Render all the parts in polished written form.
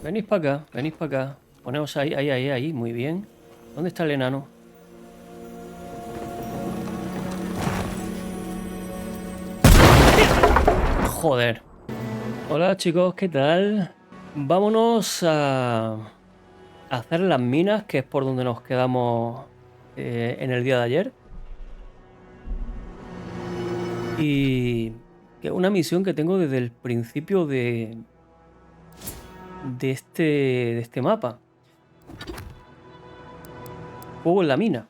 Venís para acá, venís para acá. Poneos ahí, ahí, ahí, ahí. Muy bien. ¿Dónde está el enano? Joder. Hola chicos, ¿qué tal? Vámonos a hacer las minas, que es por donde nos quedamos en el día de ayer. Y que es una misión que tengo desde el principio de este mapa. Juego en la mina.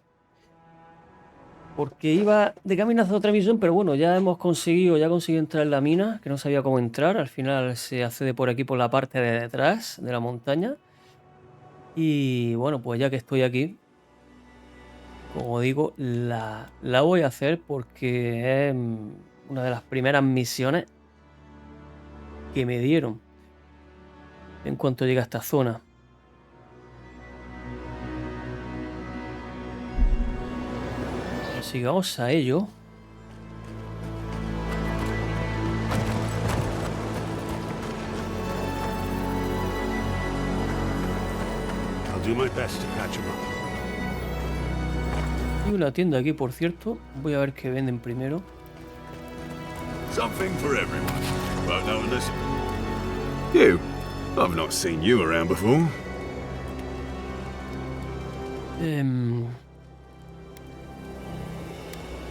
Porque iba de camino hacia otra misión, pero bueno, ya conseguido entrar en la mina, que no sabía cómo entrar. Al final se accede por aquí, por la parte de detrás de la montaña. Y bueno, pues ya que estoy aquí, como digo, la voy a hacer porque es una de las primeras misiones que me dieron en cuanto llegué a esta zona. Así que vamos a ello. I'll do my best to catch 'em up. Hay una tienda aquí, por cierto. Voy a ver qué venden primero. Something for everyone. But no, listen. You. I've not seen you around before.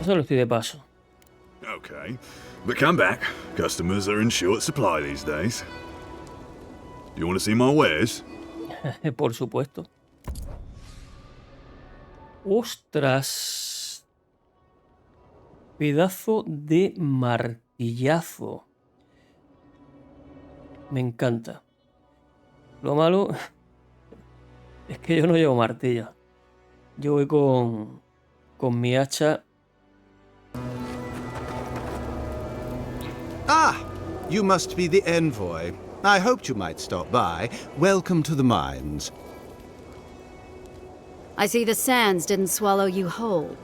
Solo estoy de paso. Okay. But come back. Customers are in short supply these days. You want to see my wares? Por supuesto. ¡Ostras! Pedazo de martillazo. Me encanta. Lo malo es que yo no llevo martillo. Yo voy con mi hacha. Ah, you must be the envoy. I hoped you might stop by. Welcome to the mines. I see the sands didn't swallow you whole.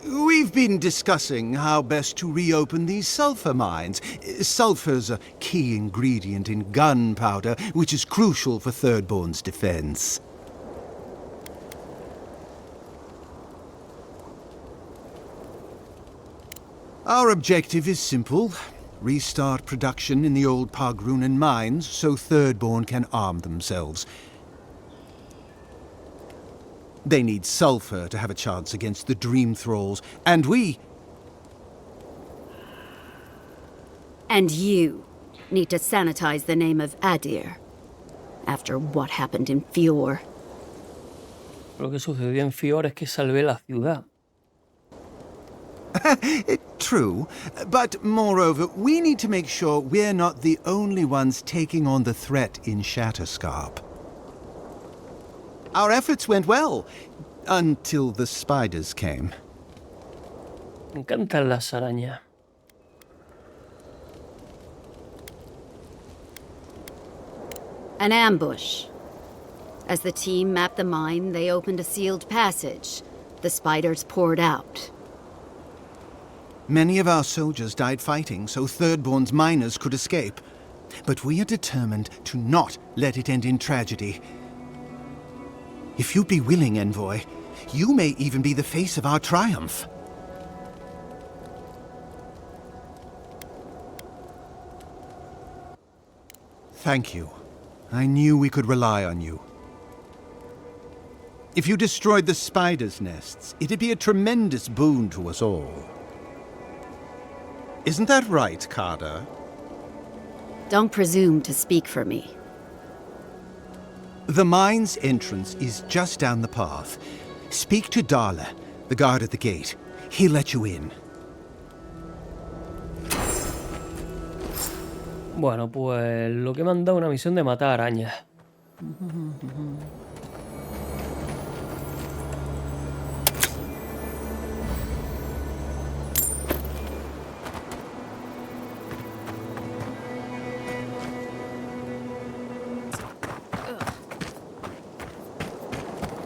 We've been discussing how best to reopen these sulfur mines. Sulfur's a key ingredient in gunpowder, which is crucial for Thirdborn's defense. Our objective is simple. Restart production in the old Pagrunan mines so Thirdborn can arm themselves. They need sulfur to have a chance against the Dream Thralls, and we... And you need to sanitize the name of Adir. After what happened in Fior. Lo que sucedió en Fior es que salvé la ciudad. True, but moreover, we need to make sure we're not the only ones taking on the threat in Shatterscarp. Our efforts went well, until the spiders came. Me encantan las arañas. An ambush. As the team mapped the mine, they opened a sealed passage. The spiders poured out. Many of our soldiers died fighting so Thirdborn's miners could escape. But we are determined to not let it end in tragedy. If you'd be willing, Envoy, you may even be the face of our triumph. Thank you. I knew we could rely on you. If you destroyed the spiders' nests, it'd be a tremendous boon to us all. Isn't that right, Carter? Don't presume to speak for me. The mine's entrance is just down the path. Speak to Darla, the guard at the gate. He'll let you in. Bueno, pues lo que me han dado una misión de matar arañas.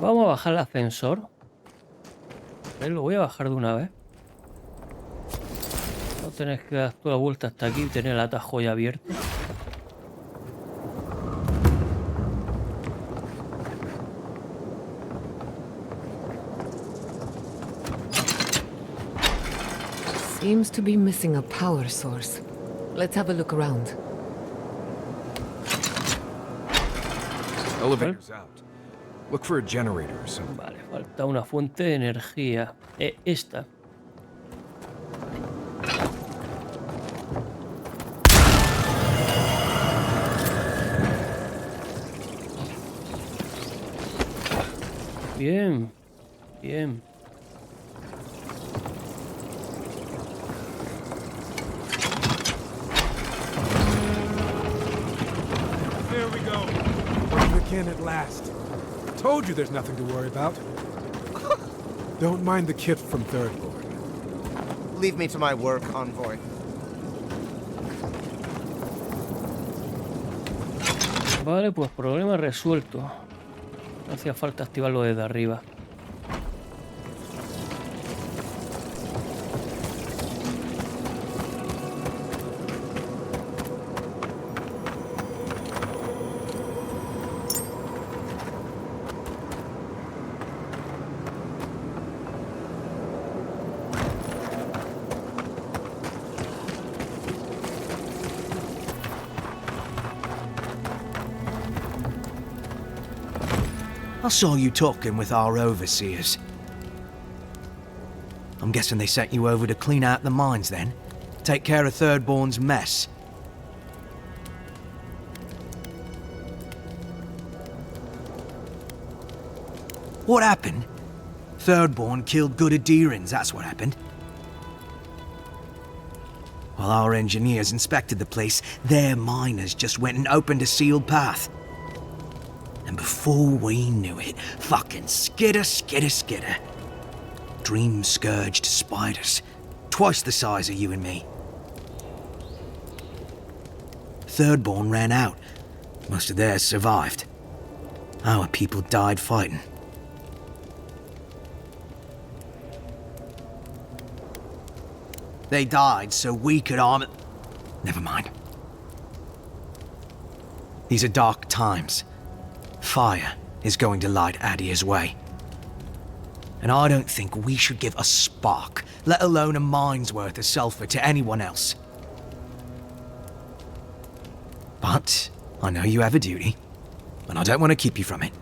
Vamos a bajar el ascensor. Lo voy a bajar de una vez. No tenés que dar toda la vuelta hasta aquí y tener el atajo ya abierto. Seems to be missing a power source. Let's have a look around. Elevator's out. Look for a generator or something. Vale, falta una fuente de energía. Esta. Bien, bien. There we go. Bring the can at last. Told you there's nothing to worry about. Don't mind the kit from Third Lord. Leave me to my work, Envoy. Vale, pues problema resuelto. No hacía falta activarlo desde arriba. I saw you talking with our overseers. I'm guessing they sent you over to clean out the mines then? Take care of Thirdborn's mess. What happened? Thirdborn killed good Adherans, that's what happened. While our engineers inspected the place, their miners just went and opened a sealed path. And before we knew it, fucking skitter. Dream-scourged spiders. Twice the size of you and me. Thirdborn ran out. Most of theirs survived. Our people died fighting. They died so we could arm it. Never mind. These are dark times. Fire is going to light Addy's way. And I don't think we should give a spark, let alone a mine's worth of sulfur to anyone else. But I know you have a duty, and I don't want to keep you from it.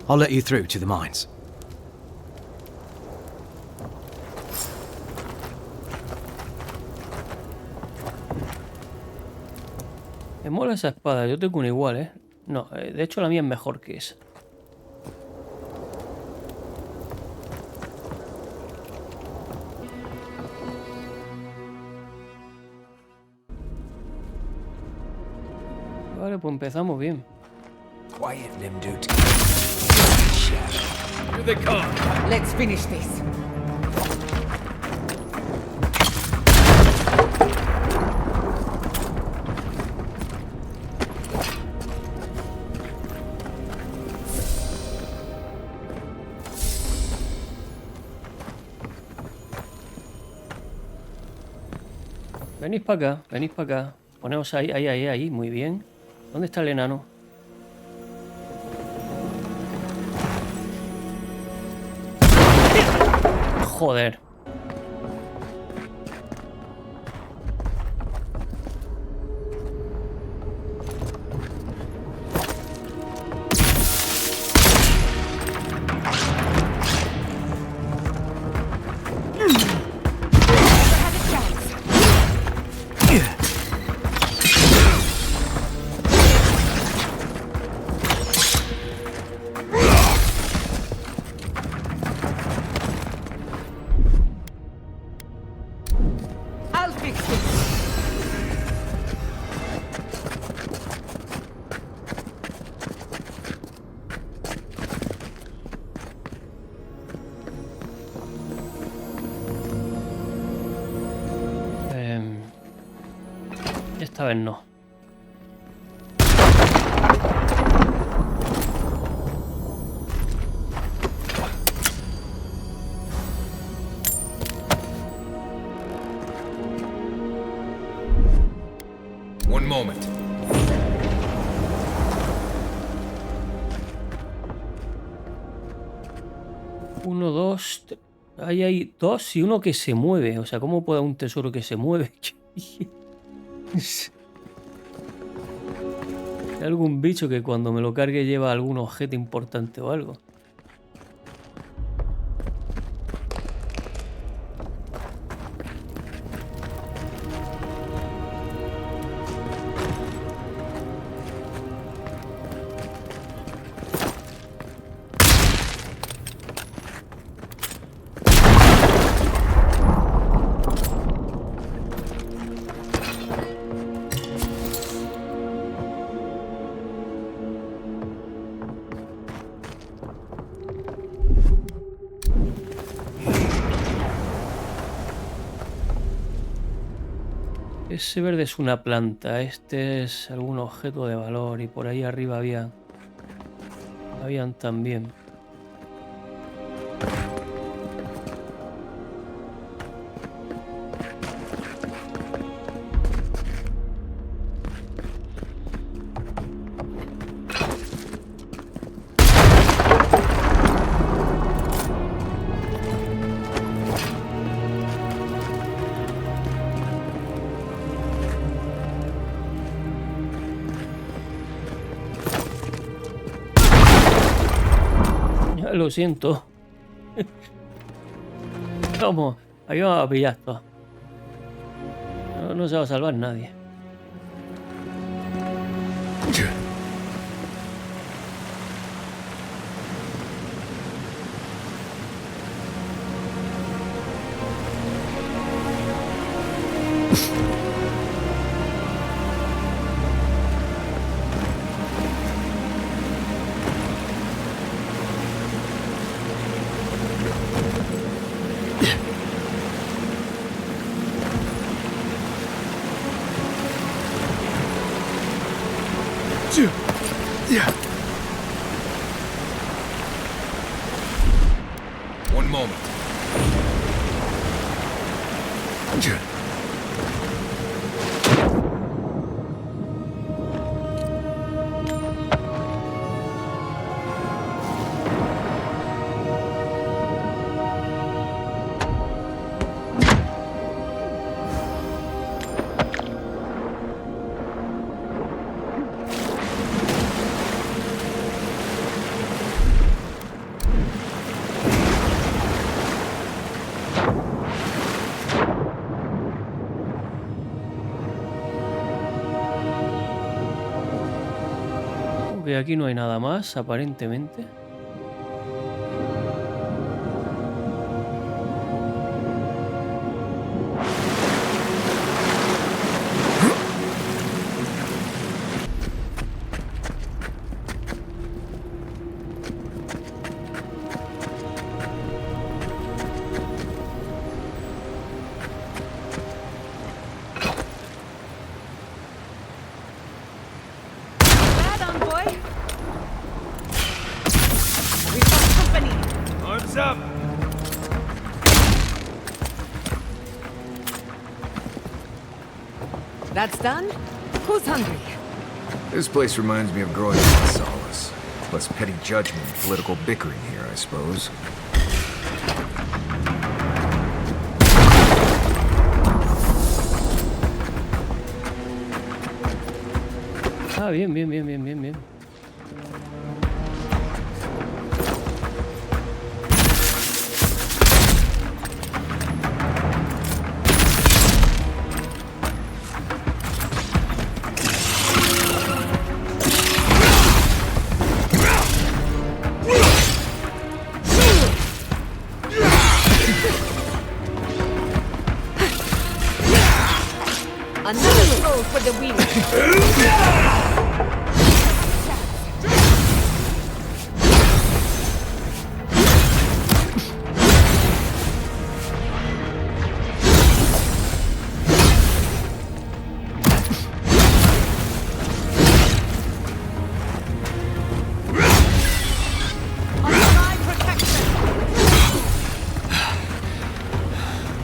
I'll let you through to the mines. Me mola esa espada, yo tengo una igual, ¿eh? No, de hecho la mía es mejor que esa. Vale, pues empezamos bien. Quiet, Limdude. Here they come. Let's finish this. Venid para acá. Poneos ahí, muy bien. ¿Dónde está el enano? Joder. I'll fix this. Esta vez no. One moment. Uno, dos, tres. Ahí hay dos y uno que se mueve. O sea, ¿cómo puede un tesoro que se mueve? Hay algún bicho que cuando me lo cargue lleva algún objeto importante o algo. Ese verde es una planta, este es algún objeto de valor y por ahí arriba habían también. Lo siento. Vamos, aquí vamos a pillar todo. No se va a salvar nadie. One moment. Ok, aquí no hay nada más, aparentemente. Arms up! That's done? Who's hungry? This place reminds me of growing up in Solace. Less petty judgment and political bickering here, I suppose. Ah, bien. Another soul for the wheel.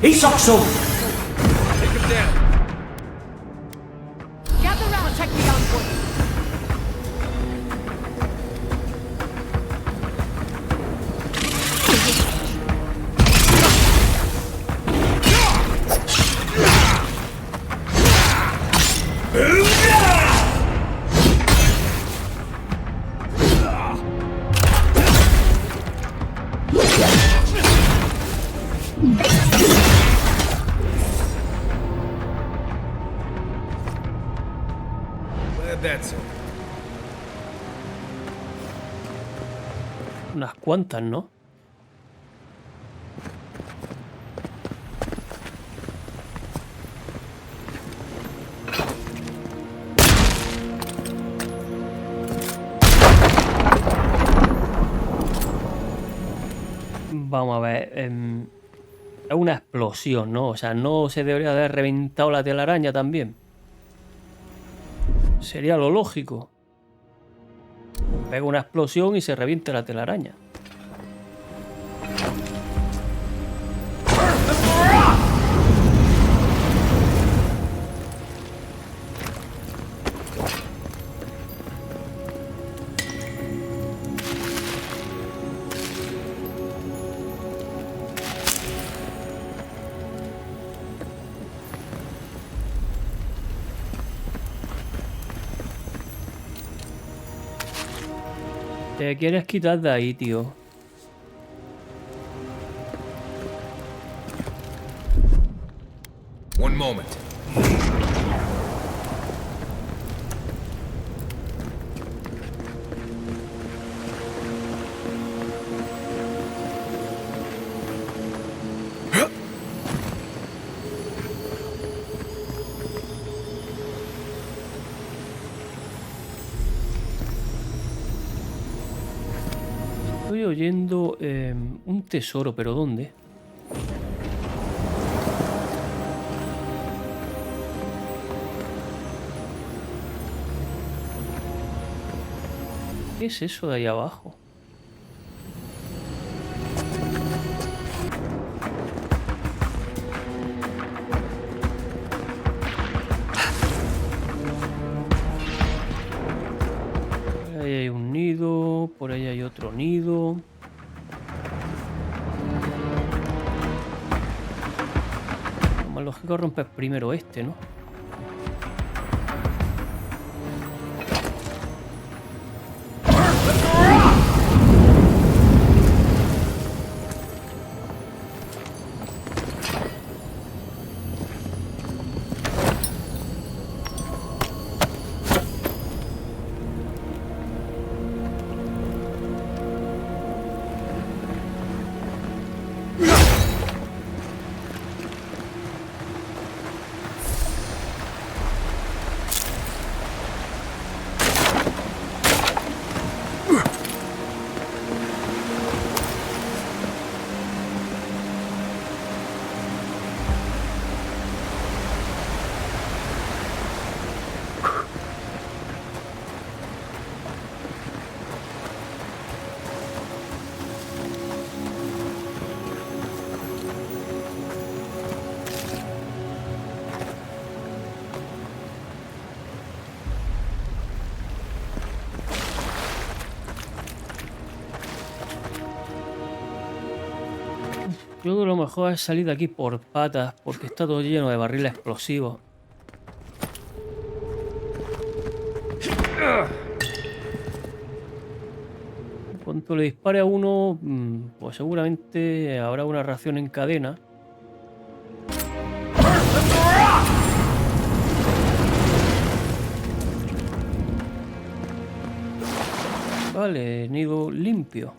Isokso! Take him down. Gather round, check the envoy. that's all. Unas cuantas, ¿no? Vamos a ver. Es una explosión, ¿no? O sea, no se debería haber reventado la telaraña también. Sería lo lógico. Pega una explosión y se revienta la telaraña. Te quieres quitar de ahí, tío. One moment. Estoy oyendo un tesoro, pero ¿dónde? ¿Qué es eso de ahí abajo? Ahí hay un nido, por ahí hay otro nido. Lo más lógico es romper primero este, ¿no? Yo creo que lo mejor es salir de aquí por patas, porque está todo lleno de barriles explosivos. En cuanto le dispare a uno, pues seguramente habrá una reacción en cadena. Vale, nido limpio.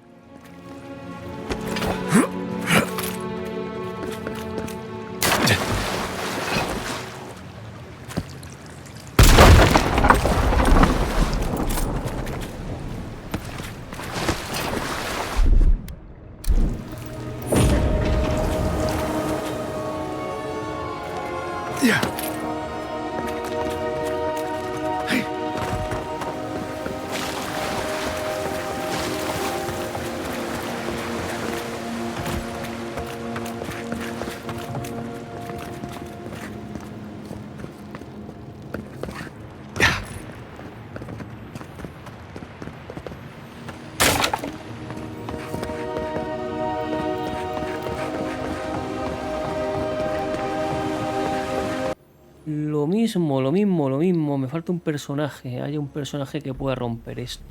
Lo mismo. Me falta un personaje. Hay un personaje que pueda romper esto.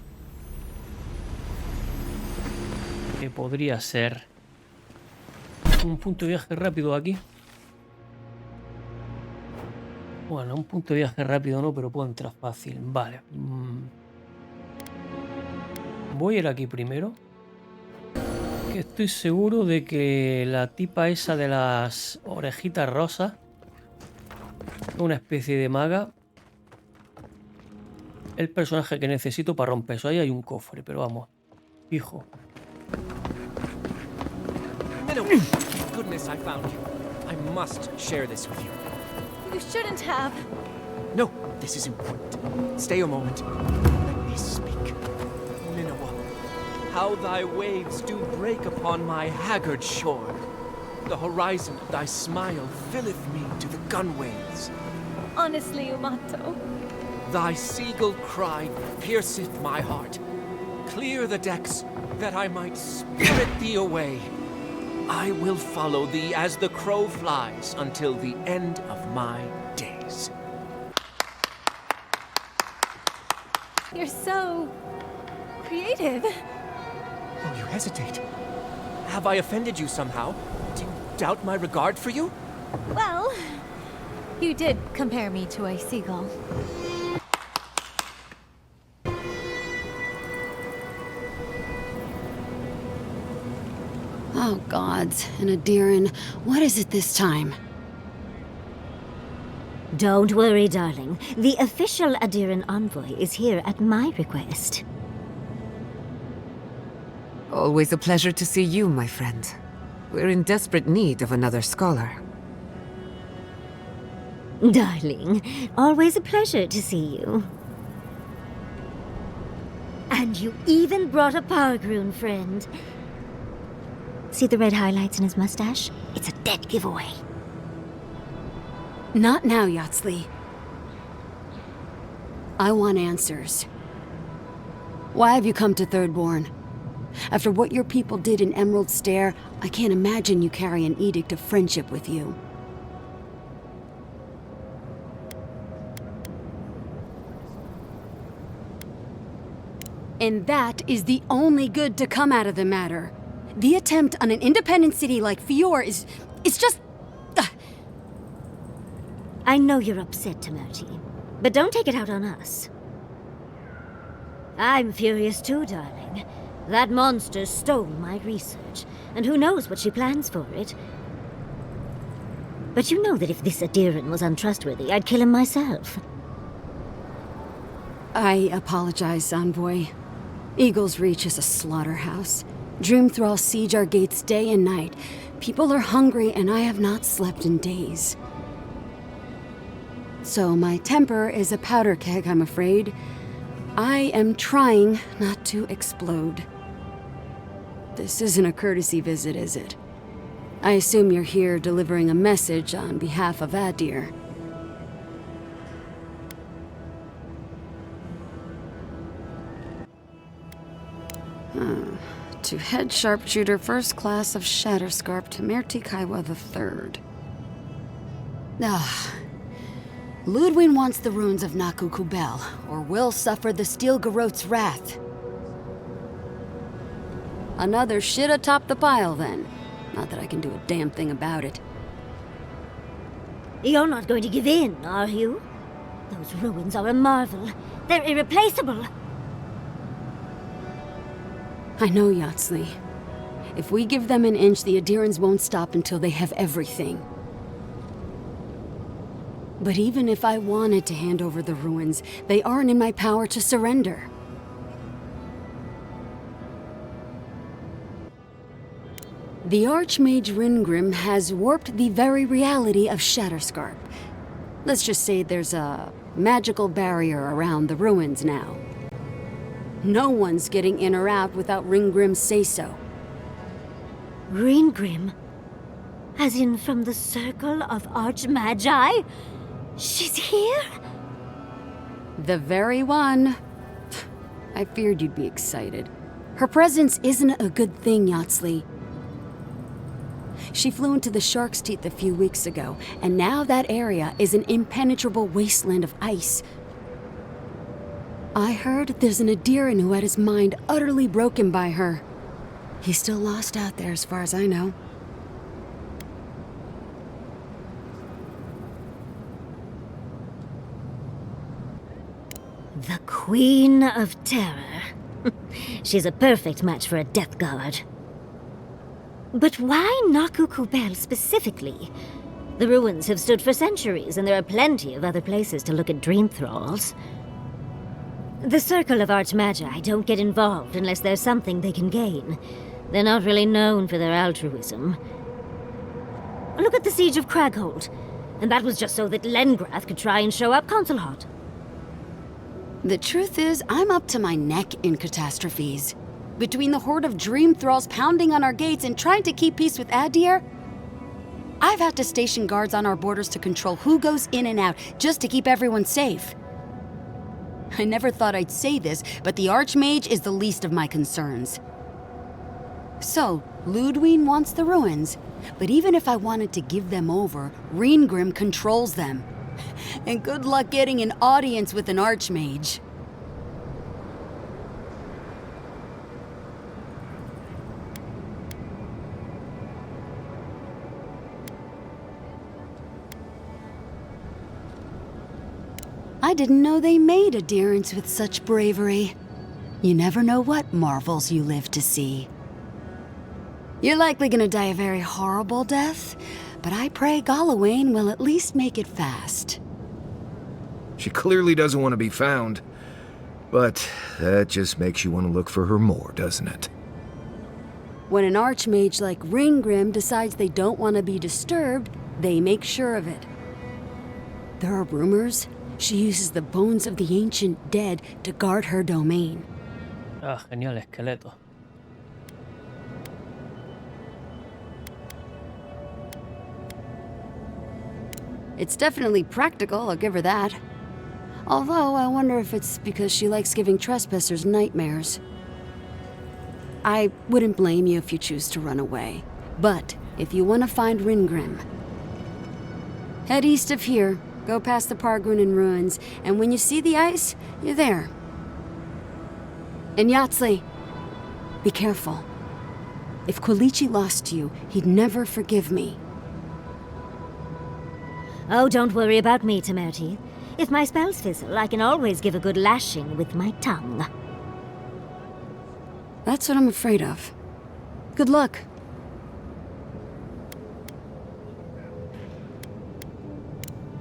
Que podría ser un punto de viaje rápido aquí. Bueno, un punto de viaje rápido no, pero puedo entrar fácil. Vale. Voy a ir aquí primero. Que estoy seguro de que la tipa esa de las orejitas rosas, una especie de maga, el personaje que necesito para romper eso. Ahí hay un cofre, pero vamos, fijo. Minnow, goodness, I found you. I must share this with you. You shouldn't have. No, this is important. Stay a moment. Let me speak. Minnow, how thy waves do break upon my haggard shore. The horizon of thy smile filleth me to the gunwales. Honestly, Umato. Thy seagull cry pierceth my heart. Clear the decks, that I might spirit thee away. I will follow thee as the crow flies until the end of my days. You're so creative. Oh, you hesitate. Have I offended you somehow? Do you doubt my regard for you? Well, you did compare me to a seagull. Oh, gods. And Adiran, what is it this time? Don't worry, darling. The official Adiran envoy is here at my request. Always a pleasure to see you, my friend. We're in desperate need of another scholar. Darling, always a pleasure to see you. And you even brought a Pargroon friend. See the red highlights in his mustache? It's a dead giveaway. Not now, Yatsli. I want answers. Why have you come to Thirdborn? After what your people did in Emerald Stair, I can't imagine you carry an edict of friendship with you. And that is the only good to come out of the matter. The attempt on an independent city like Fior is just... I know you're upset, Timoti, but don't take it out on us. I'm furious too, darling. That monster stole my research, and who knows what she plans for it. But you know that if this Adiran was untrustworthy, I'd kill him myself. I apologize, Envoy. Eagle's Reach is a slaughterhouse. Dreamthralls siege our gates day and night. People are hungry, and I have not slept in days. So my temper is a powder keg, I'm afraid. I am trying not to explode. This isn't a courtesy visit, is it? I assume you're here delivering a message on behalf of Adir. To Head Sharpshooter, First Class of Shatterscarp, Tamerti Kaiwa III. Ludwin wants the ruins of Naku Kubel, or will suffer the Steel Garot's wrath. Another shit atop the pile, then. Not that I can do a damn thing about it. You're not going to give in, are you? Those ruins are a marvel. They're irreplaceable. I know, Yatsli. If we give them an inch, the Adirans won't stop until they have everything. But even if I wanted to hand over the ruins, they aren't in my power to surrender. The Archmage Ringrim has warped the very reality of Shatterscarp. Let's just say there's a magical barrier around the ruins now. No one's getting in or out without Ringgrim's say-so. Ringgrim? As in from the Circle of Archmagi? She's here? The very one. I feared you'd be excited. Her presence isn't a good thing, Yatsli. She flew into the Shark's Teeth a few weeks ago, and now that area is an impenetrable wasteland of ice. I heard there's an Adiran who had his mind utterly broken by her. He's still lost out there as far as I know. Queen of Terror. She's a perfect match for a Death Guard. But why Naku Kubel specifically? The ruins have stood for centuries, and there are plenty of other places to look at dream thralls. The Circle of Archmagi don't get involved unless there's something they can gain. They're not really known for their altruism. Look at the Siege of Craghold. And that was just so that Lengrath could try and show up Consulhot. The truth is, I'm up to my neck in catastrophes. Between the horde of dream thralls pounding on our gates and trying to keep peace with Adir, I've had to station guards on our borders to control who goes in and out, just to keep everyone safe. I never thought I'd say this, but the Archmage is the least of my concerns. So, Ludwig wants the ruins, but even if I wanted to give them over, Reengrim controls them. And good luck getting an audience with an Archmage. I didn't know they made adherents with such bravery. You never know what marvels you live to see. You're likely gonna die a very horrible death, but I pray Galawain will at least make it fast. She clearly doesn't want to be found, but that just makes you want to look for her more, doesn't it? When an Archmage like Reengrim decides they don't want to be disturbed, they make sure of it. There are rumors she uses the bones of the ancient dead to guard her domain. Ah, genial, esqueleto. It's definitely practical, I'll give her that. Although, I wonder if it's because she likes giving trespassers nightmares. I wouldn't blame you if you choose to run away. But, if you want to find Reengrim, head east of here, go past the Pargrunen ruins, and when you see the ice, you're there. And Yatsley, be careful. If Quilichi lost you, he'd never forgive me. Oh, don't worry about me, Temerty. If my spells fizzle, I can always give a good lashing with my tongue. That's what I'm afraid of. Good luck.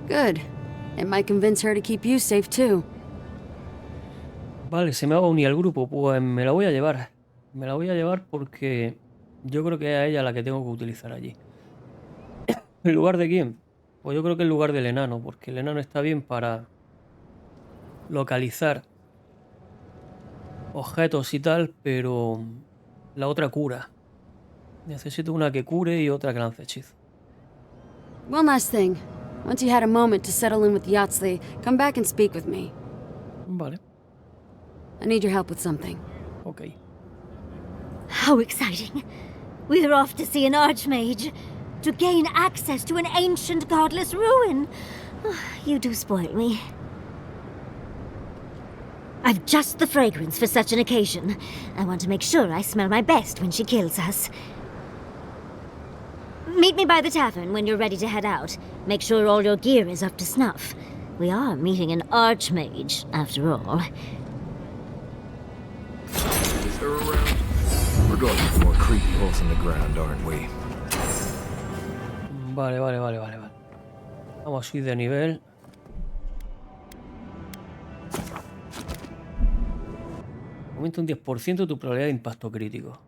Good. It might convince her to keep you safe too. Vale, se me va a unir al grupo, pues me la voy a llevar. Me la voy a llevar porque yo creo que es a ella la que tengo que utilizar allí. ¿En lugar de quién? Pues yo creo que en lugar del enano, porque el enano está bien para localizar objetos y tal, pero la otra cura. Necesito una que cure y otra que lance hechizo. One last thing. Once you had a moment to settle in with Yatsley, come back and speak with me. Vale. I need your help with something. Ok. How exciting. We're off to see an Archmage. To gain access to an ancient godless ruin. You do spoil me. I've just the fragrance for such an occasion. I want to make sure I smell my best when she kills us. Meet me by the tavern when you're ready to head out. Make sure all your gear is up to snuff. We are meeting an Archmage, after all. Is her around? We're going for more creepy holes in the ground, aren't we? Vale. Vamos a subir de nivel. Aumenta un 10% tu probabilidad de impacto crítico.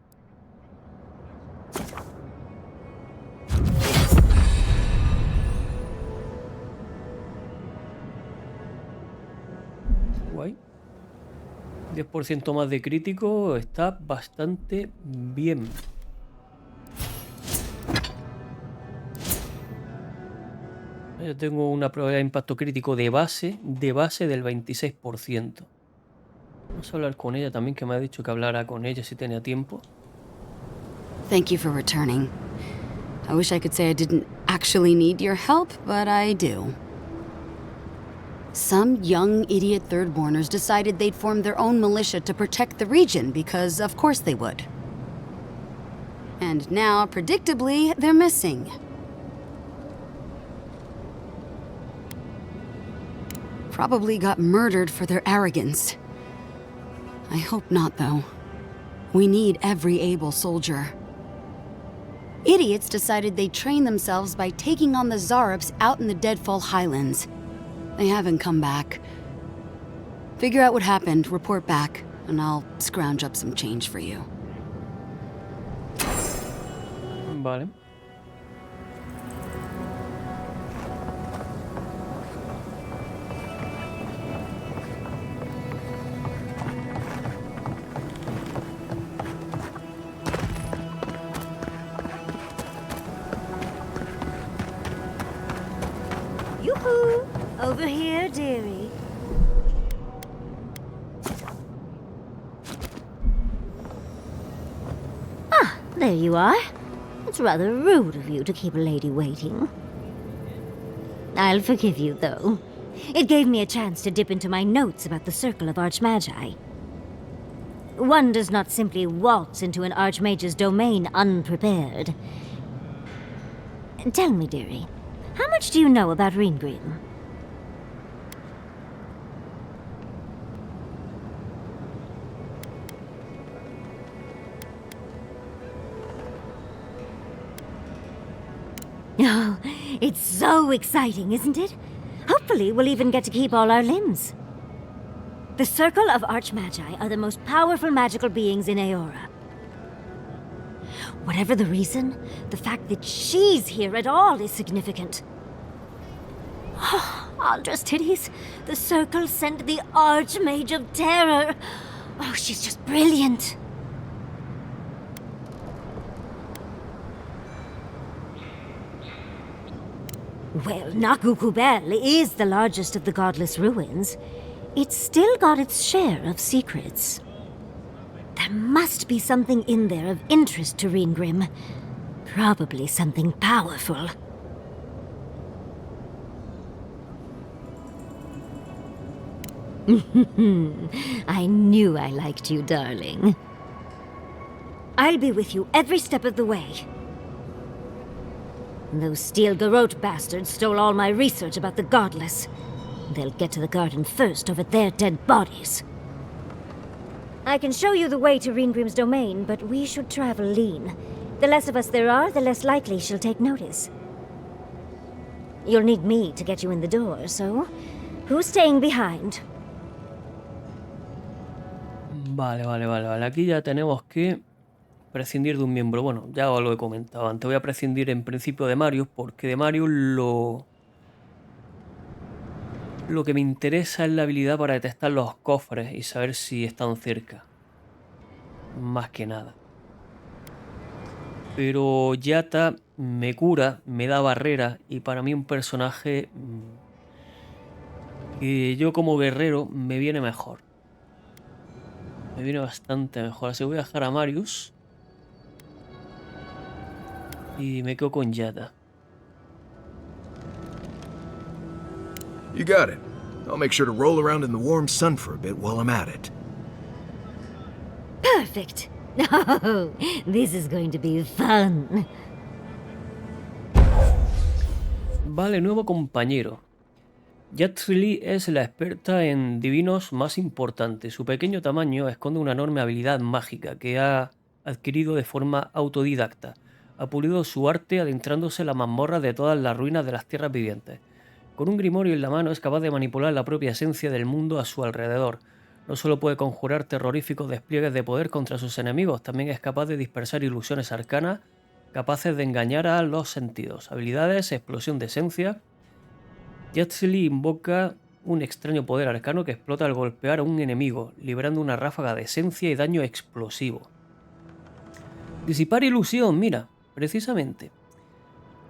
Guay. 10% más de crítico está bastante bien. Yo tengo una probabilidad de impacto crítico de base del 26%. Vamos a hablar con ella también, que me ha dicho que hablara con ella si tenía tiempo. Thank you for returning. I wish I could say I didn't actually need your help, but I do. Some young idiot Thirdborners decided they'd form their own militia to protect the region because, of course, they would. And now, predictably, they're missing. Probably got murdered for their arrogance. I hope not, though. We need every able soldier. Idiots decided they'd train themselves by taking on the Zarops out in the Deadfall Highlands. They haven't come back. Figure out what happened, report back, and I'll scrounge up some change for you. Vale. Yoo-hoo! Over here, dearie. Ah, there you are. It's rather rude of you to keep a lady waiting. I'll forgive you, though. It gave me a chance to dip into my notes about the Circle of Archmagi. One does not simply waltz into an Archmage's domain unprepared. Tell me, dearie, how much do you know about Reengrim? Oh, it's so exciting, isn't it? Hopefully we'll even get to keep all our limbs. The Circle of Archmagi are the most powerful magical beings in Eora. Whatever the reason, the fact that she's here at all is significant. Oh, Aldra's titties. The Circle sent the Archmage of Terror. Oh, she's just brilliant. Well, Nakukubel is the largest of the godless ruins. It's still got its share of secrets. There must be something in there of interest to Reengrim. Probably something powerful. I knew I liked you, darling. I'll be with you every step of the way. Those Steel Garrote bastards stole all my research about the Godless. They'll get to the garden first over their dead bodies. I can show you the way to Reengrim's domain, but we should travel lean. The less of us there are, the less likely she'll take notice. You'll need me to get you in the door, so who's staying behind? Vale. Aquí ya tenemos que prescindir de un miembro. Bueno, ya os lo he comentado antes. Voy a prescindir en principio de Marius, porque de Marius lo que me interesa es la habilidad para detectar los cofres y saber si están cerca. Más que nada. Yata me cura, me da barrera, y para mí un personaje que yo como guerrero me viene mejor. Me viene bastante mejor. Así voy a dejar a Marius y me quedo con Yata. You got it. I'll make sure to roll around in the warm sun for a bit while I'm at it. Perfect. Oh, this is going to be fun. Vale, nuevo compañero. Yatsli es la experta en divinos más importante. Su pequeño tamaño esconde una enorme habilidad mágica que ha adquirido de forma autodidacta. Ha pulido su arte adentrándose en la mazmorra de todas las ruinas de las tierras vivientes. Con un grimorio en la mano es capaz de manipular la propia esencia del mundo a su alrededor. No solo puede conjurar terroríficos despliegues de poder contra sus enemigos, también es capaz de dispersar ilusiones arcanas capaces de engañar a los sentidos. Habilidades: explosión de esencia. Yatsli invoca un extraño poder arcano que explota al golpear a un enemigo, liberando una ráfaga de esencia y daño explosivo. Disipar ilusión, mira, precisamente.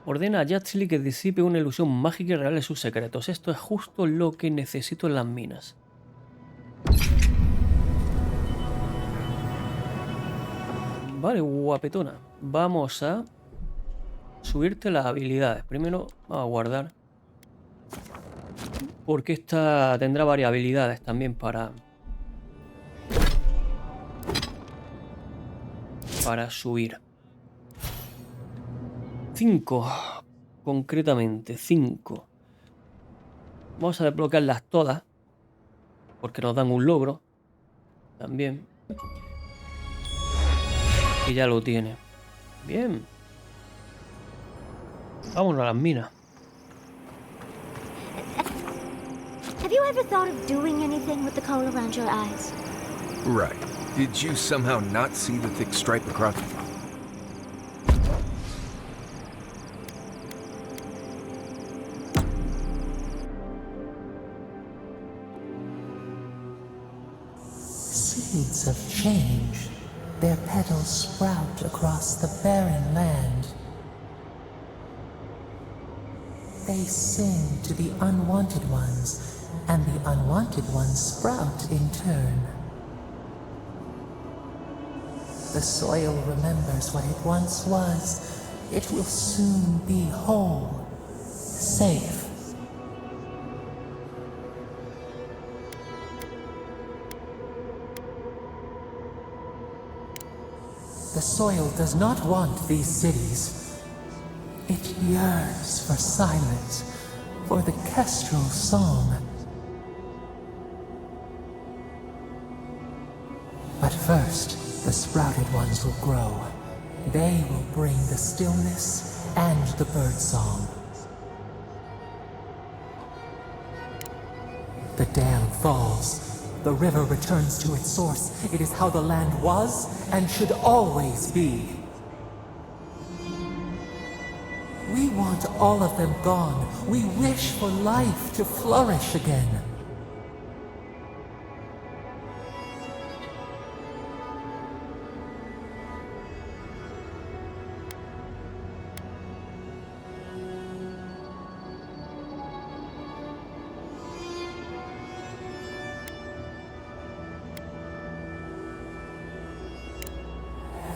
Ordena a Yatsli que disipe una ilusión mágica y revele sus secretos. Esto es justo lo que necesito en las minas. Vale, guapetona. Vamos a subirte las habilidades. Primero vamos a guardar, porque esta tendrá varias habilidades también para subir. 5, concretamente 5. Vamos a desbloquearlas todas, porque nos dan un logro también. Y ya lo tiene. Bien. Vámonos a las minas. Have you ever thought of doing anything with the coal around your eyes? Right. Did you somehow not see the thick stripe across? Seeds of change. Their petals sprout across the barren land. They sing to the unwanted ones, and the unwanted ones sprout in turn. The soil remembers what it once was. It will soon be whole, safe. The soil does not want these cities. It yearns for silence, for the kestrel song. But first, the sprouted ones will grow. They will bring the stillness and the birdsong. The dam falls. The river returns to its source. It is how the land was and should always be. We want all of them gone. We wish for life to flourish again.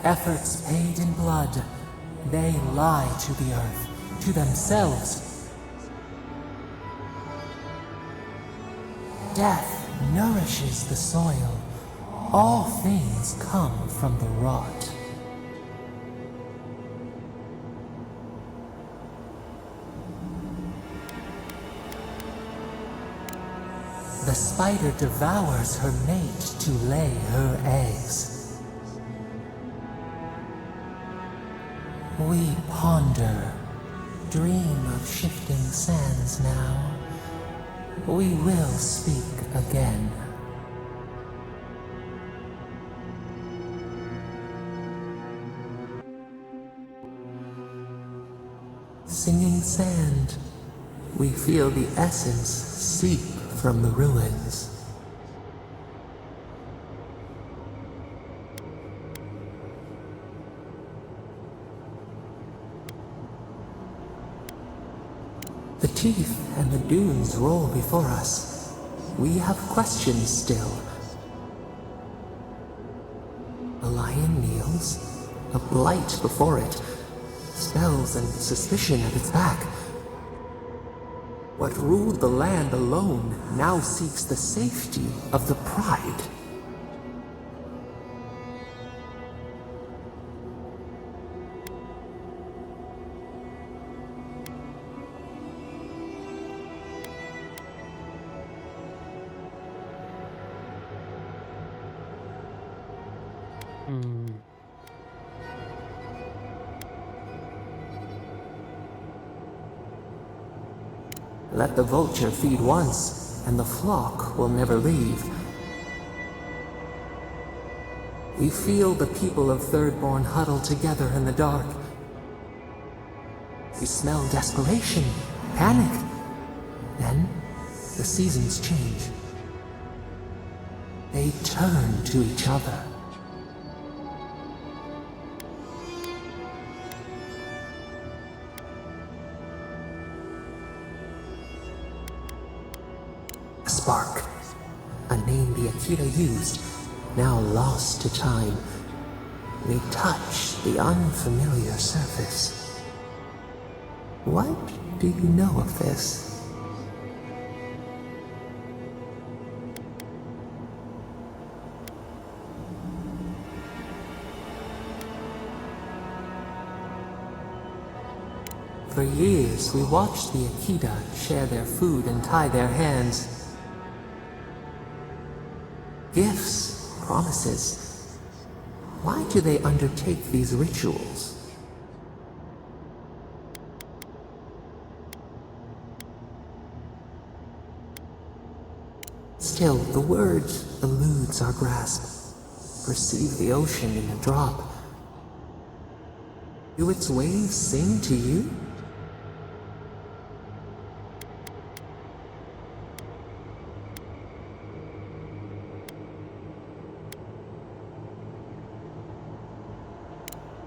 Efforts paid in blood, they lie to the earth, to themselves. Death nourishes the soil. All things come from the rot. The spider devours her mate to lay her eggs. We ponder, dream of shifting sands now. We will speak again. Singing sand, we feel the essence seep from the ruins. The teeth and the dunes roll before us. We have questions still. A lion kneels, a blight before it, spells and suspicion at its back. What ruled the land alone now seeks the safety of the pride. Let the vulture feed once, and the flock will never leave. We feel the people of Thirdborn huddle together in the dark. We smell desperation, panic. Then, the seasons change. They turn to each other. A spark, a name the Akira used, now lost to time. We touch the unfamiliar surface. What do you know of this? For years, we watched the Akita share their food and tie their hands. Gifts, promises. Why do they undertake these rituals? Still, the word eludes our grasp. Perceive the ocean in a drop. Do its waves sing to you?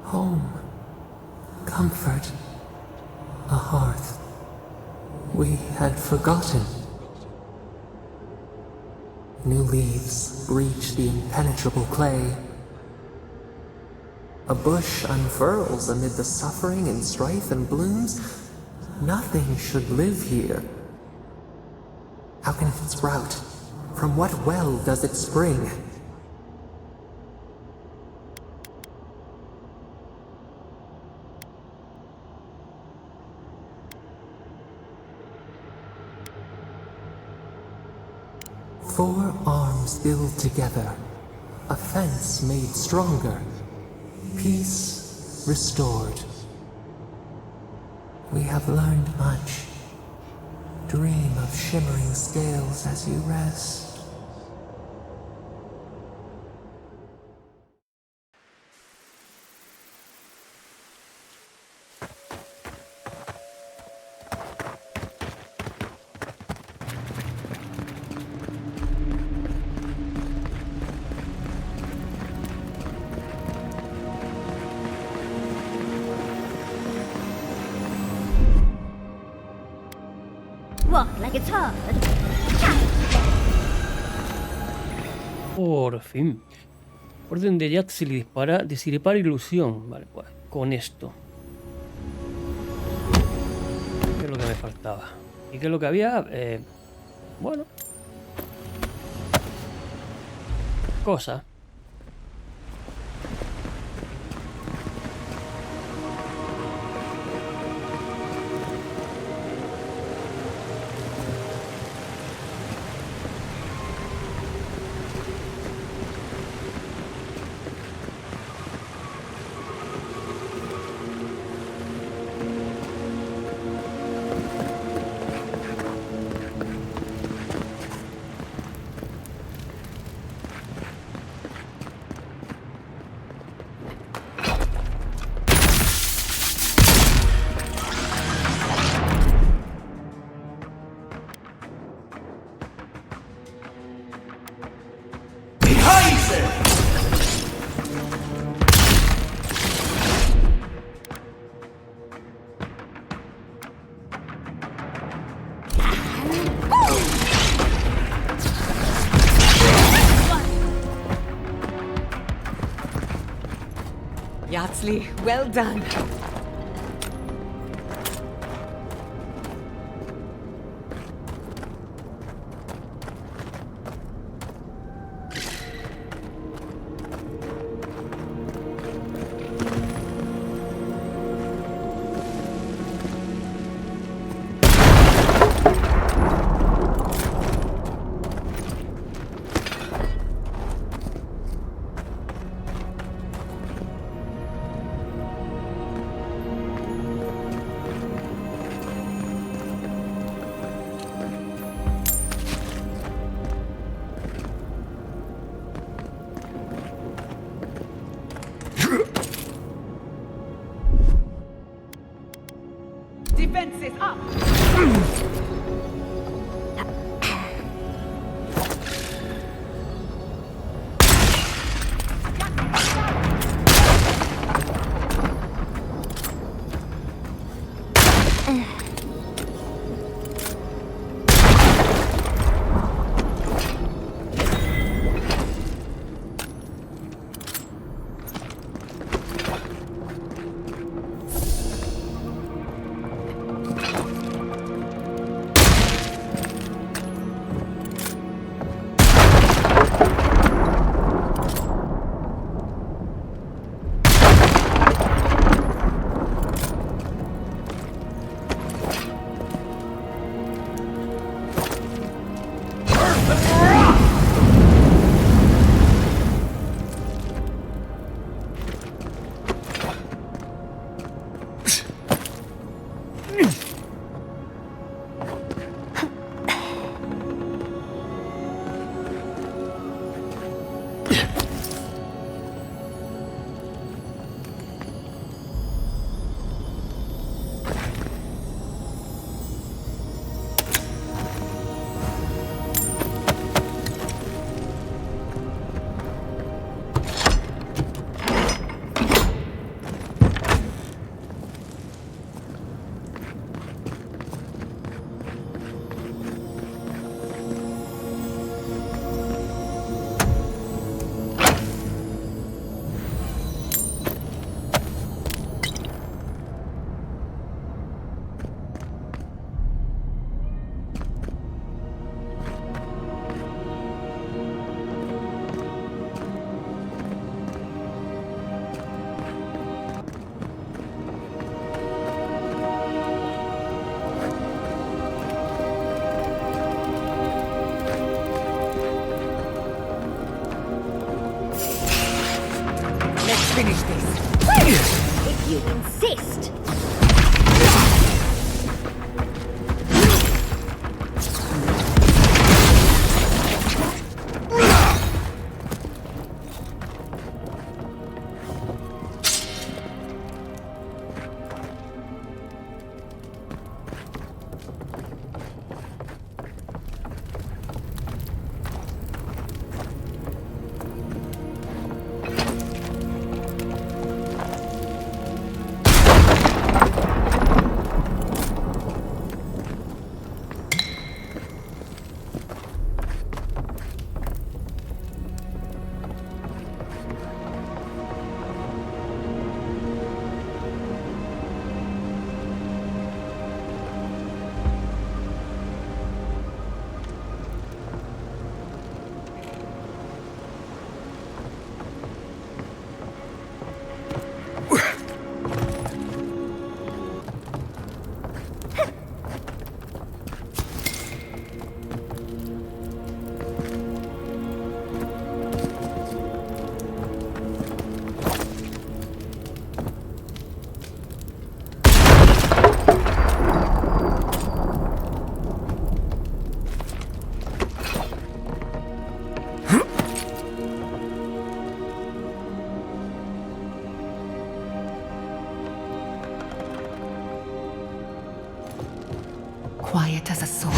Home, comfort, a hearth. We had forgotten. New leaves breach the impenetrable clay. A bush unfurls amid the suffering and strife and blooms. Nothing should live here. How can it sprout? From what well does it spring? Four arms build together, a fence made stronger, peace restored. We have learned much. Dream of shimmering scales as you rest. Walk like it's hard. Por fin. Orden de Yaxley para disipar ilusión. Vale, pues con esto. ¿Qué es lo que me faltaba? ¿Y qué es lo que había? Bueno. Cosa. Yaxley, well done. finish this. If you insist. Quiet as a soul.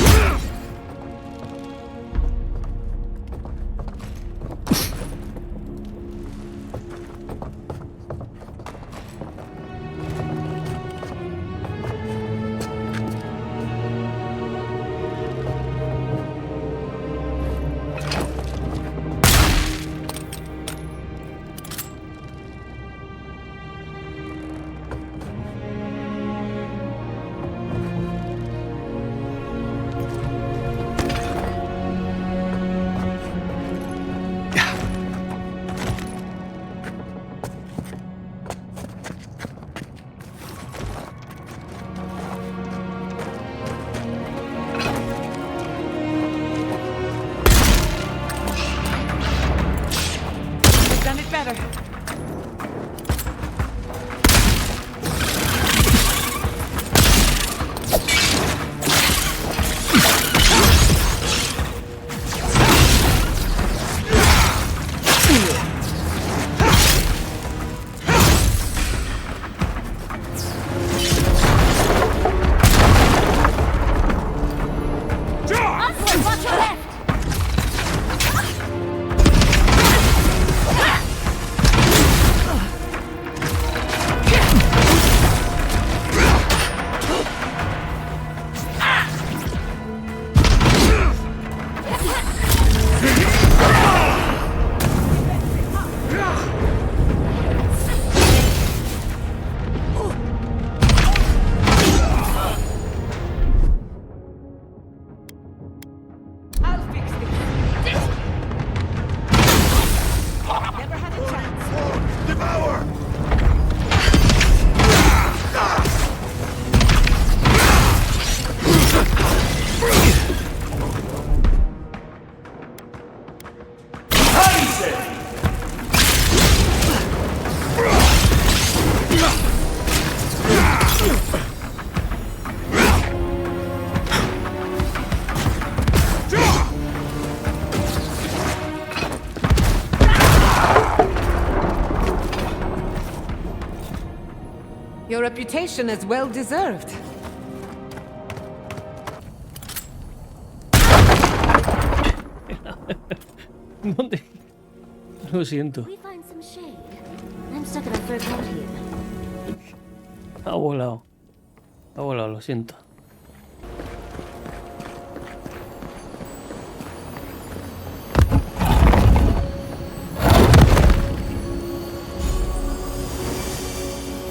Your reputation is well deserved. ¿Dónde? Lo siento. We find some shade. I'm stuck in a third coat here. Ha volado. Ha volado, lo siento.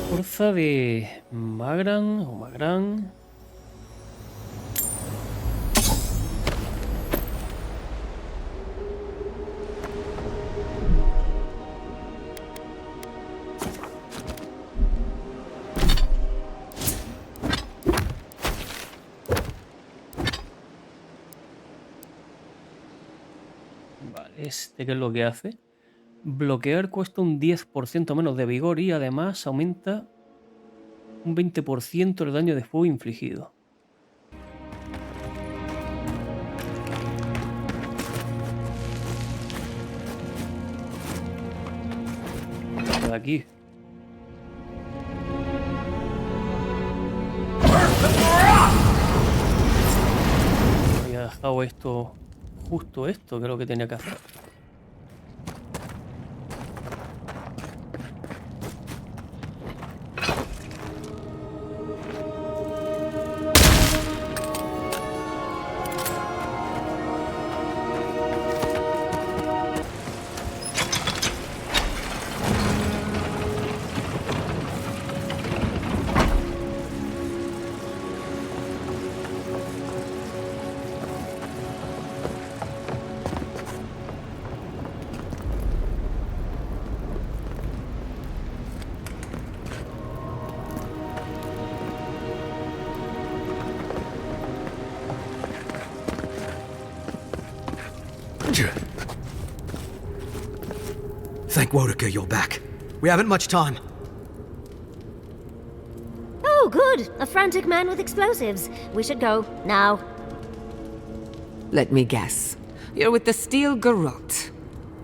Fuerza de Magran o Magran. Vale, ¿este qué es lo que hace? Bloquear cuesta un 10% menos de vigor y además aumenta un 20% el daño de fuego infligido. De aquí. Había dejado esto, justo esto, que es lo que tenía que hacer. Thank Wodeker you're back. We haven't much time. Oh, good. A frantic man with explosives. We should go, now. Let me guess. You're with the Steel Garrote.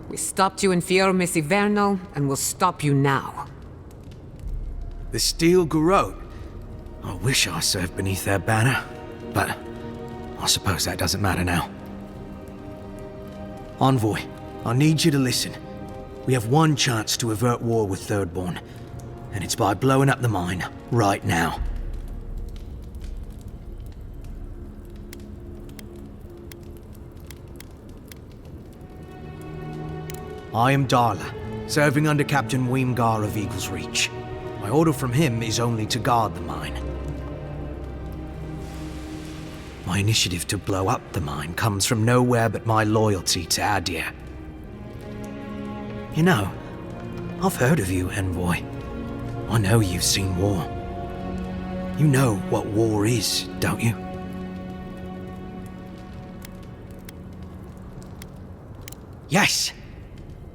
We stopped you in Fior Missivernal, and we'll stop you now. The Steel Garrote? I wish I served beneath their banner, but I suppose that doesn't matter now. Envoy, I need you to listen. We have one chance to avert war with Thirdborn, and it's by blowing up the mine right now. I am Darla, serving under Captain Weemgar of Eagle's Reach. My order from him is only to guard the mine. My initiative to blow up the mine comes from nowhere but my loyalty to Adir. You know, I've heard of you, Envoy. I know you've seen war. You know what war is, don't you? Yes!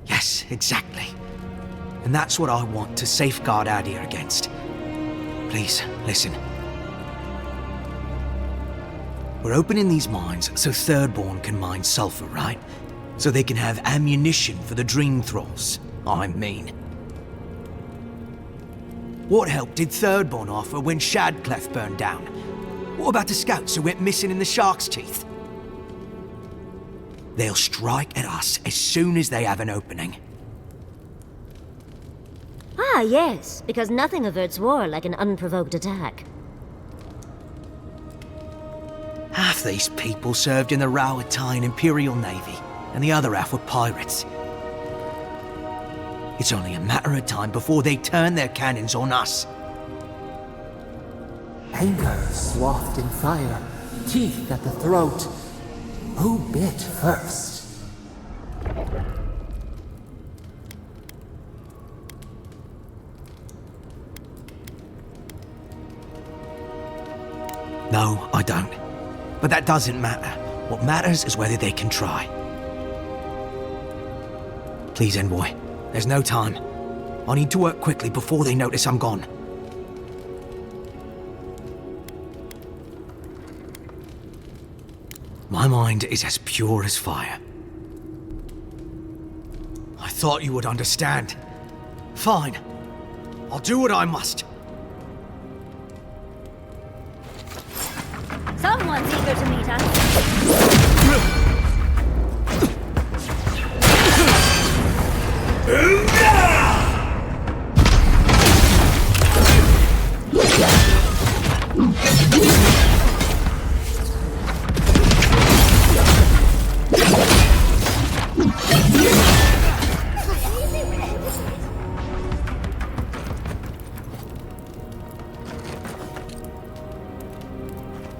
Yes, exactly. And that's what I want to safeguard Adir against. Please, listen. We're opening these mines so Thirdborn can mine sulfur, right? So they can have ammunition for the Dream Thralls, I mean. What help did Thirdborn offer when Shadclef burned down? What about the scouts who went missing in the Shark's Teeth? They'll strike at us as soon as they have an opening. Ah, yes, because nothing averts war like an unprovoked attack. Half these people served in the Rowatine Imperial Navy, and the other half were pirates. It's only a matter of time before they turn their cannons on us. Anger swathed in fire, teeth at the throat. Who bit first? No, I don't. But that doesn't matter. What matters is whether they can try. Please, Envoy. There's no time. I need to work quickly before they notice I'm gone. My mind is as pure as fire. I thought you would understand. Fine. I'll do what I must. Someone's eager to meet us.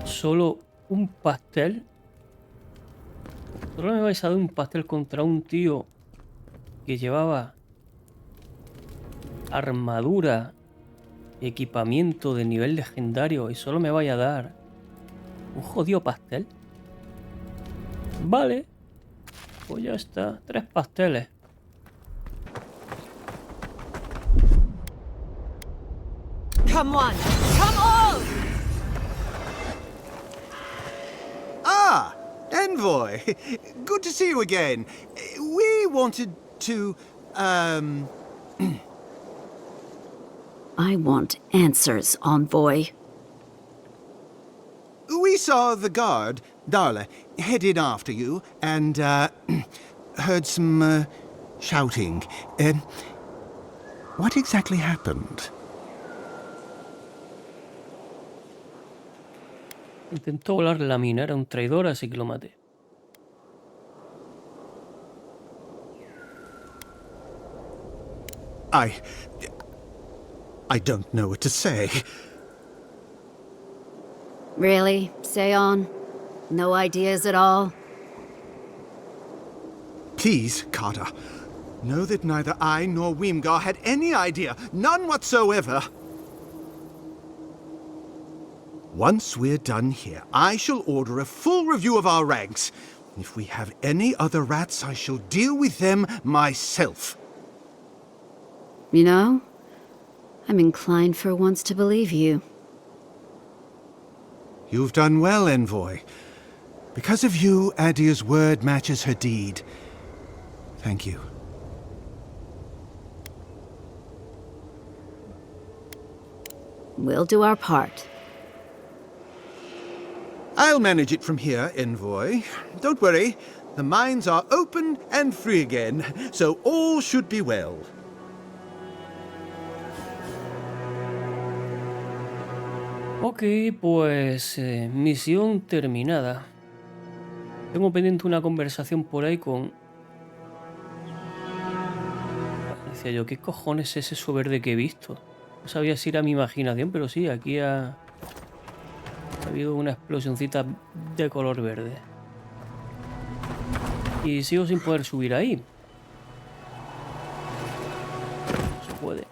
Solo un pastel. Solo me vais a dar un pastel contra un tío que llevaba armadura, equipamiento de nivel legendario y solo me vaya a dar un jodido pastel. Vale, pues ya está, 3 pasteles. Come on! Come on! Ah! Envoy! Good to see you again. We wanted to, I want answers, Envoy. We saw the guard, Darla, headed after you, and, heard some, shouting. What exactly happened? Intentó volar la mina, era un traidor, así que lo maté. I don't know what to say. Really? Say on? No ideas at all? Please, Carter. Know that neither I nor Weemgar had any idea. None whatsoever. Once we're done here, I shall order a full review of our ranks. If we have any other rats, I shall deal with them myself. You know, I'm inclined for once to believe you. You've done well, Envoy. Because of you, Adia's word matches her deed. Thank you. We'll do our part. I'll manage it from here, Envoy. Don't worry. The mines are open and free again, so all should be well. Ok, pues misión terminada. Tengo pendiente una conversación por ahí con... Decía yo, ¿qué cojones es eso verde que he visto? No sabía si era mi imaginación, pero sí, aquí ha habido una explosioncita de color verde. Y sigo sin poder subir ahí. No se puede.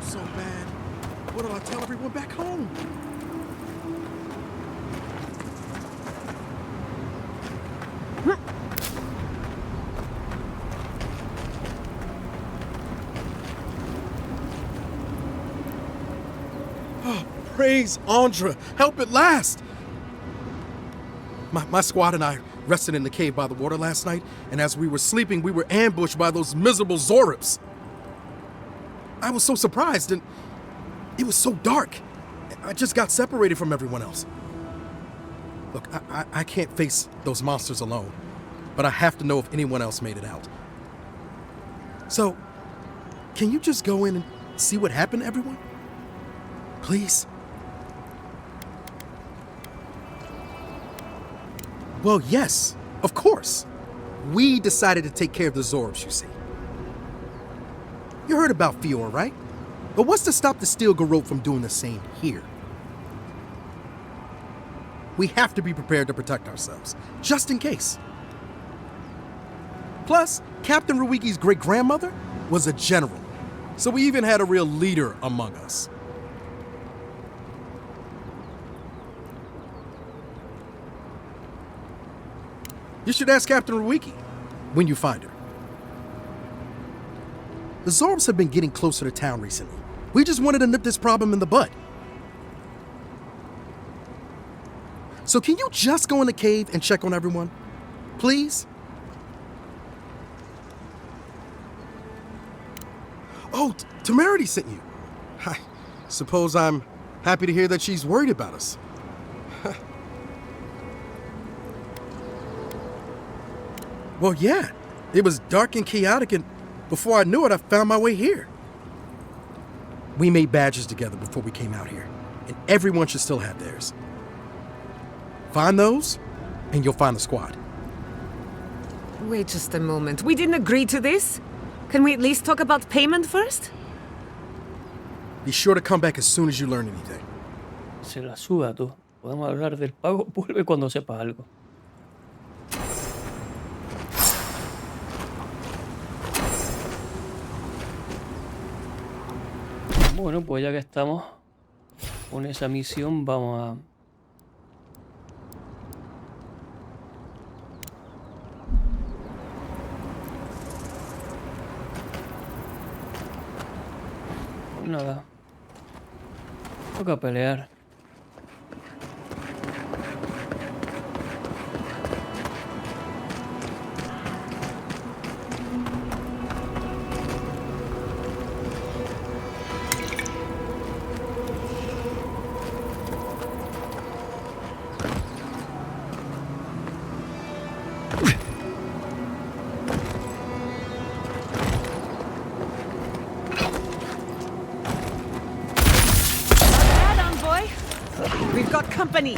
So bad. What'll I tell everyone back home? Oh, praise Andra. Help at last. My squad and I rested in the cave by the water last night, and as we were sleeping, we were ambushed by those miserable Zorips. I was so surprised, and it was so dark. I just got separated from everyone else. Look, I can't face those monsters alone, but I have to know if anyone else made it out. So, can you just go in and see what happened to everyone? Please? Well, yes, of course. We decided to take care of the Zorbs, you see. You heard about Eora, right? But what's to stop the Steel Garrote from doing the same here? We have to be prepared to protect ourselves, just in case. Plus, Captain Ruiki's great-grandmother was a general, so we even had a real leader among us. You should ask Captain Ruiki when you find her. The Zorbs have been getting closer to town recently. We just wanted to nip this problem in the bud. So can you just go in the cave and check on everyone? Please? Oh, Temerity sent you. I suppose I'm happy to hear that she's worried about us. Well, yeah. It was dark and chaotic, and before I knew it, I found my way here. We made badges together before we came out here, and everyone should still have theirs. Find those, and you'll find the squad. Wait just a moment. We didn't agree to this? Can we at least talk about payment first? Be sure to come back as soon as you learn anything. Se la suda tú. Podemos hablar del pago. Vuelve cuando sepa algo. Bueno, pues ya que estamos con esa misión, vamos a... Nada. Toca pelear. We've got company.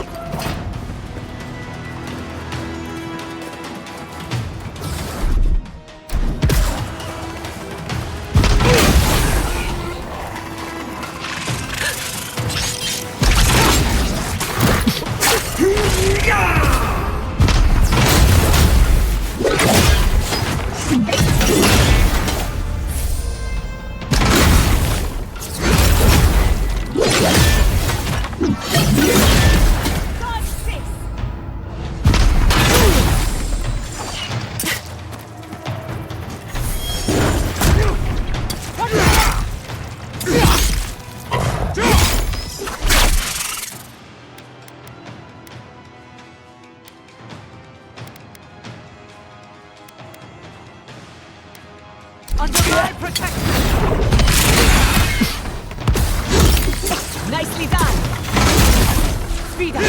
Under my protection! Nicely done! Speed up!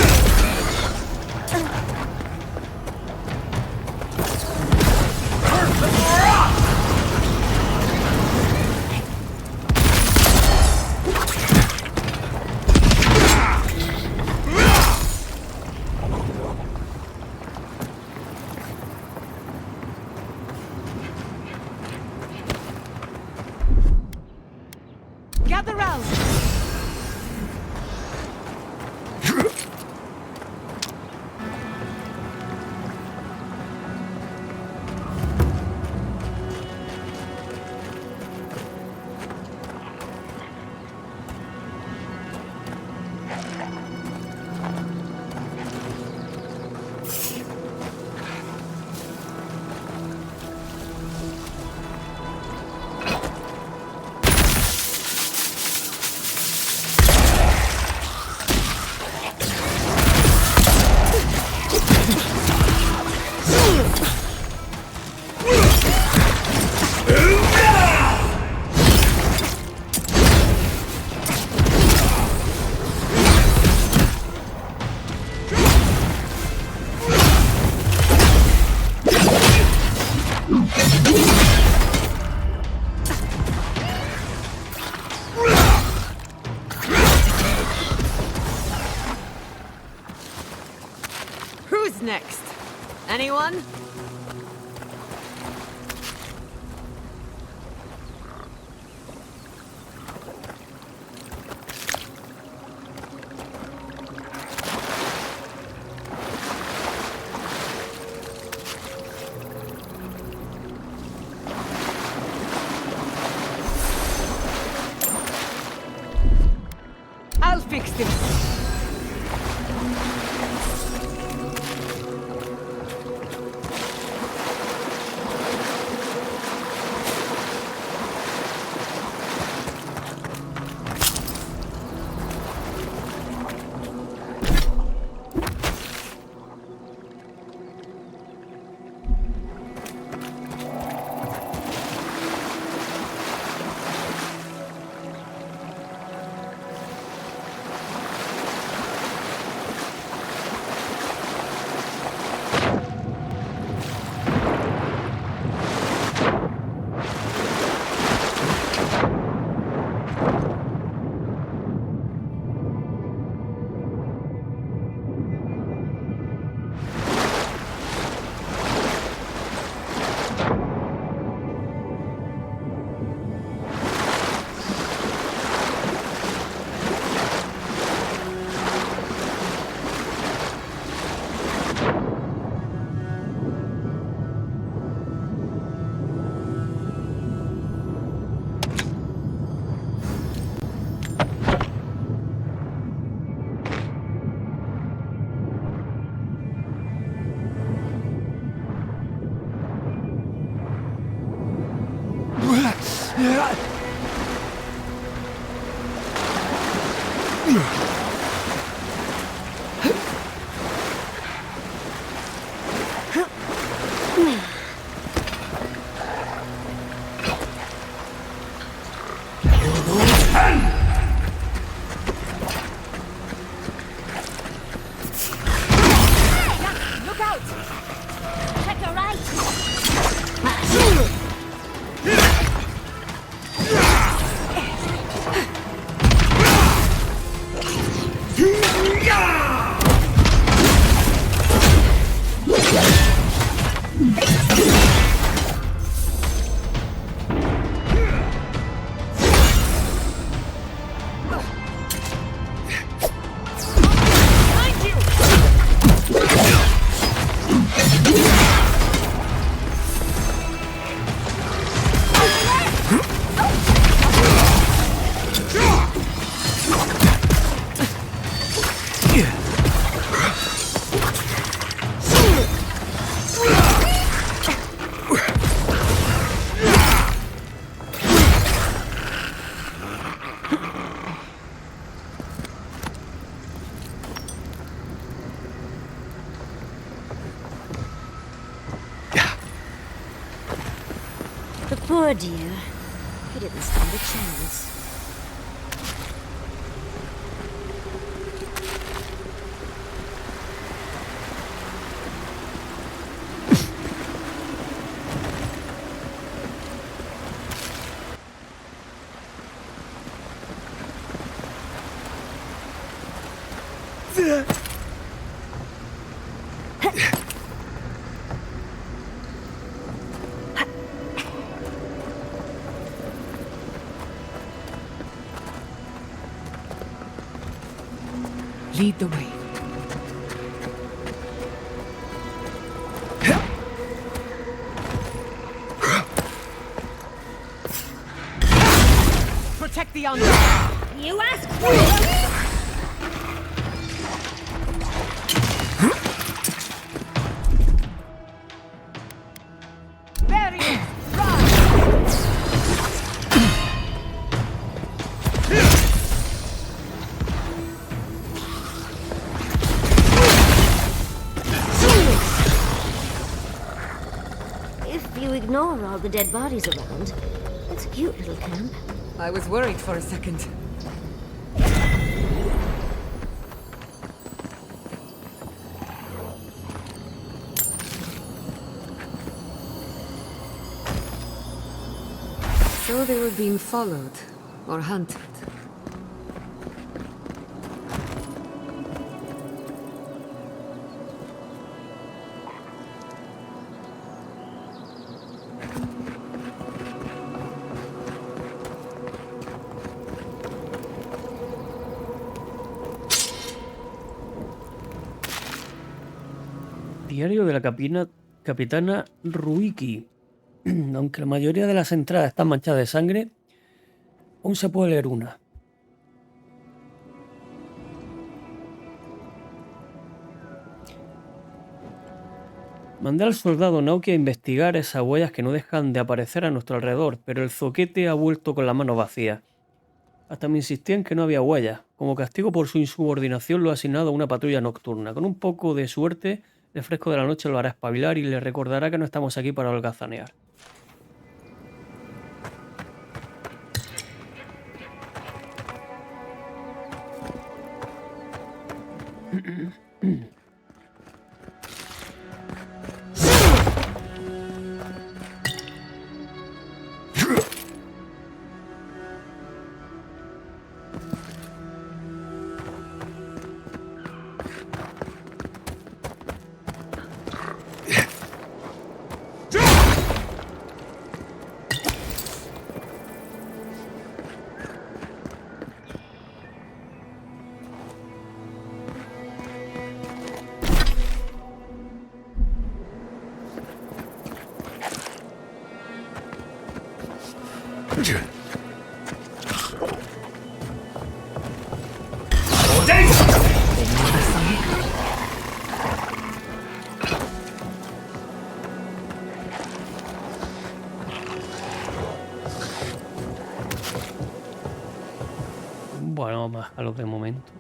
Gather round! Who's next? Anyone? I'll fix this. Look out! Check your right! The poor dear. He didn't stand a chance. Lead the way. Protect the under. You asked for it! Ignore all the dead bodies around. It's a cute little camp. I was worried for a second. So they were being followed or hunted. Diario de la capitana Ruiki. Aunque la mayoría de las entradas están manchadas de sangre, aún se puede leer una. Mandé al soldado Naoki a investigar esas huellas que no dejan de aparecer a nuestro alrededor, pero el zoquete ha vuelto con las manos vacías. Hasta me insistía en que no había huellas. Como castigo por su insubordinación lo he asignado a una patrulla nocturna. Con un poco de suerte, el fresco de la noche lo hará espabilar y le recordará que no estamos aquí para holgazanear. tenemos más calor de momento.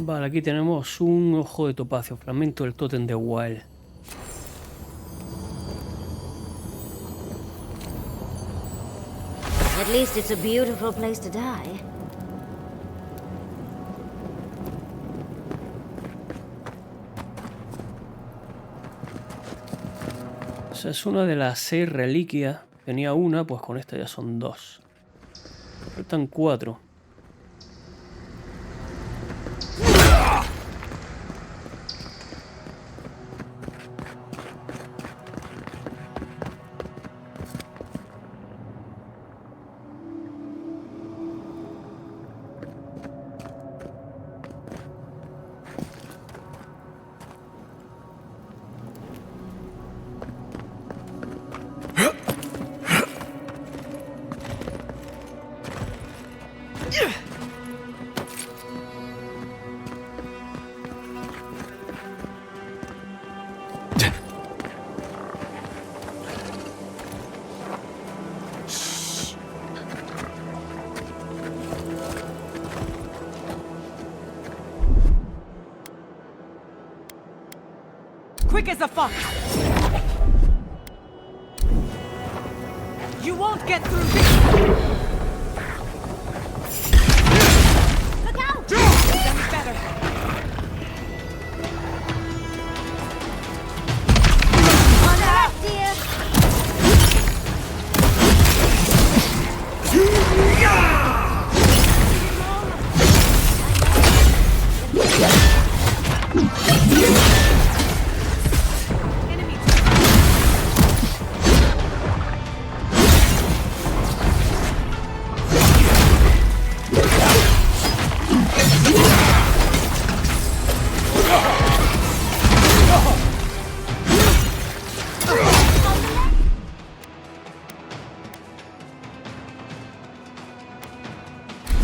Vale, aquí tenemos un ojo de topacio, fragmento del tótem de Wild. At least it's a beautiful place to die. Esa es una de las 6 reliquias. Tenía una, pues con esta ya son 2. Faltan 4. Quick as a fox! You won't get through this! Look out! Done better! On the left, dear!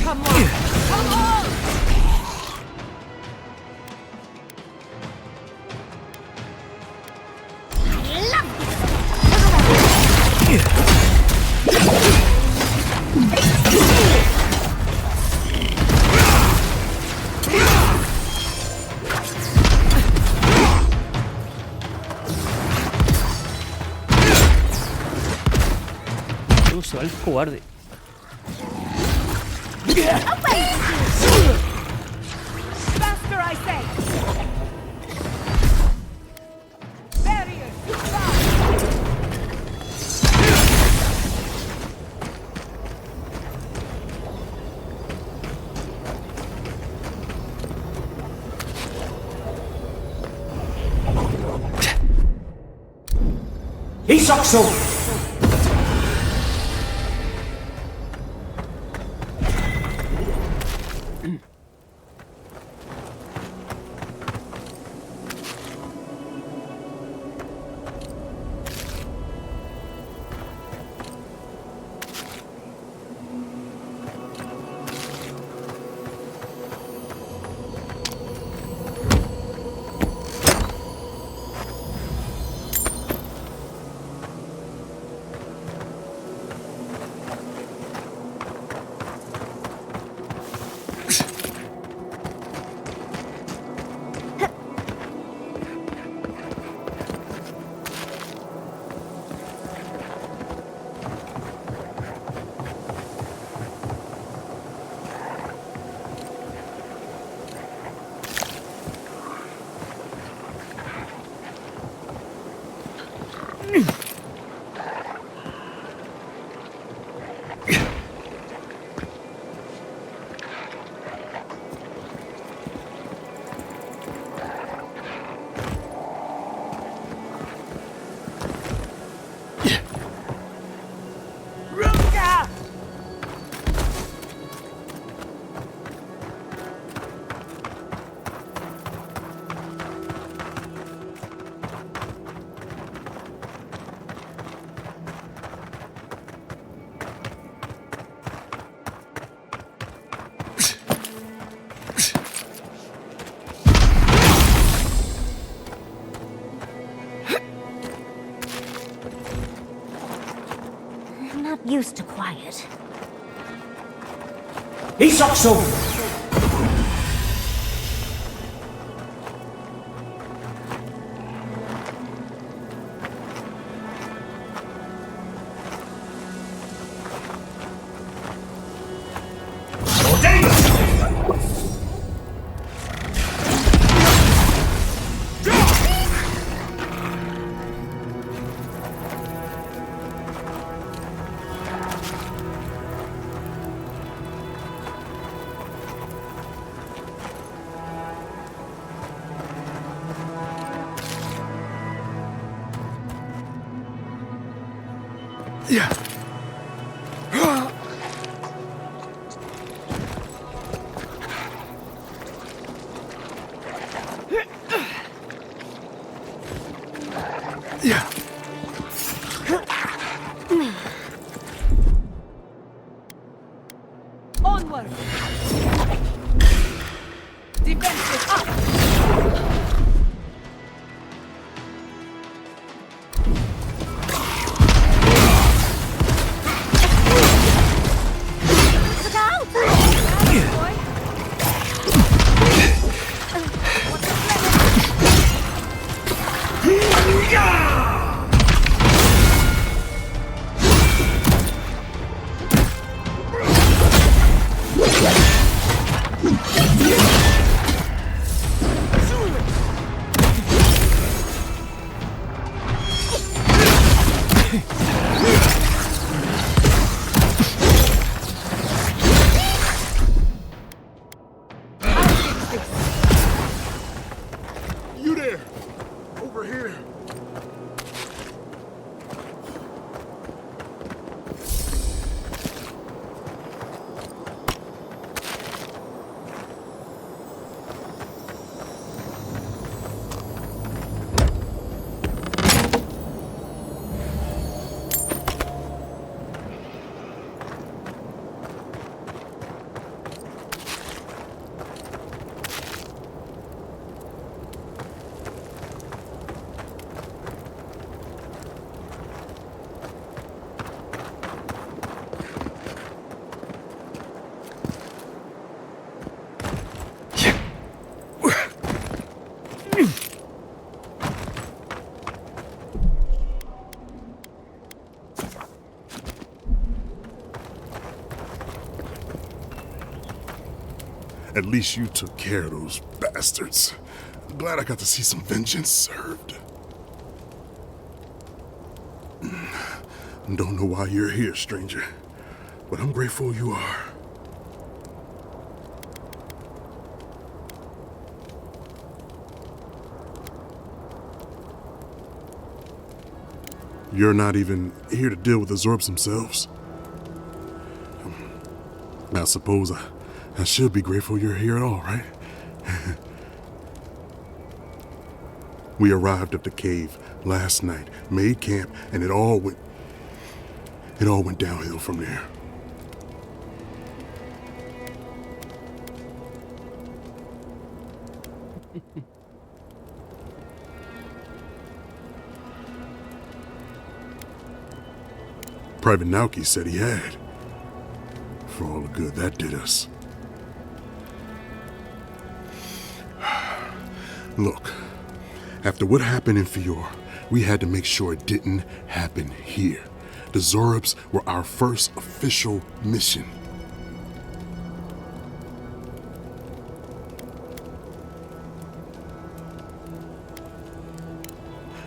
Come on! Come on! Se va el cobarde. Faster, I say! Barriers! Isakso! not used to quiet. Isakso! Yeah. Yeah. Onward! Defensive up! You there! Over here! At least you took care of those bastards. I'm glad I got to see some vengeance served. Don't know why you're here, stranger, but I'm grateful you are. You're not even here to deal with the Zorbs themselves. I suppose I should be grateful you're here at all, right? We arrived at the cave last night, made camp, and it all went downhill from there. Private Nauki said he had. For all the good that did us. Look, after what happened in Fior, we had to make sure it didn't happen here. The Zorbs were our first official mission.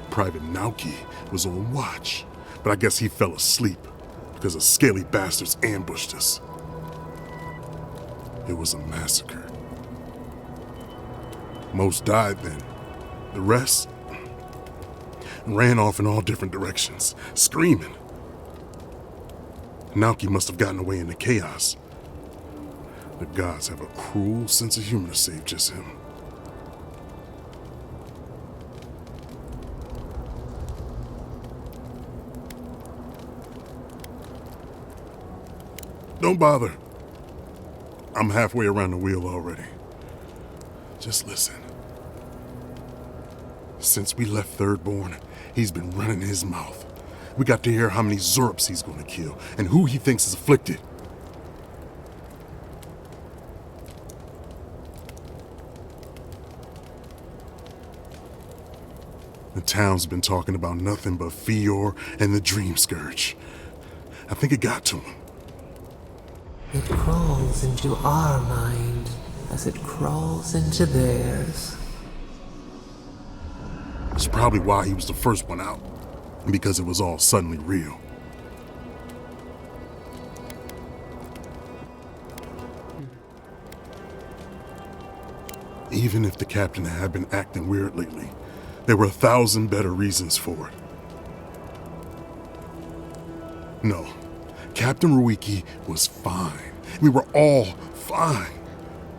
Private Nauki was on watch, but I guess he fell asleep because the scaly bastards ambushed us. It was a massacre. Most died then. The rest ran off in all different directions, screaming. Nauki must have gotten away in the chaos. The gods have a cruel sense of humor to save just him. Don't bother. I'm halfway around the wheel already. Just listen. Since we left Thirdborn, he's been running his mouth, We got to hear how many Zorops he's gonna kill and who he thinks is afflicted. The town's been talking about nothing but Fior and the Dream Scourge. I think it got to him. It crawls into our mind as it crawls into theirs. It's probably why he was the first one out, because it was all suddenly real. Even if the captain had been acting weird lately, there were 1,000 better reasons for it. No, Captain Ruiki was fine. We were all fine,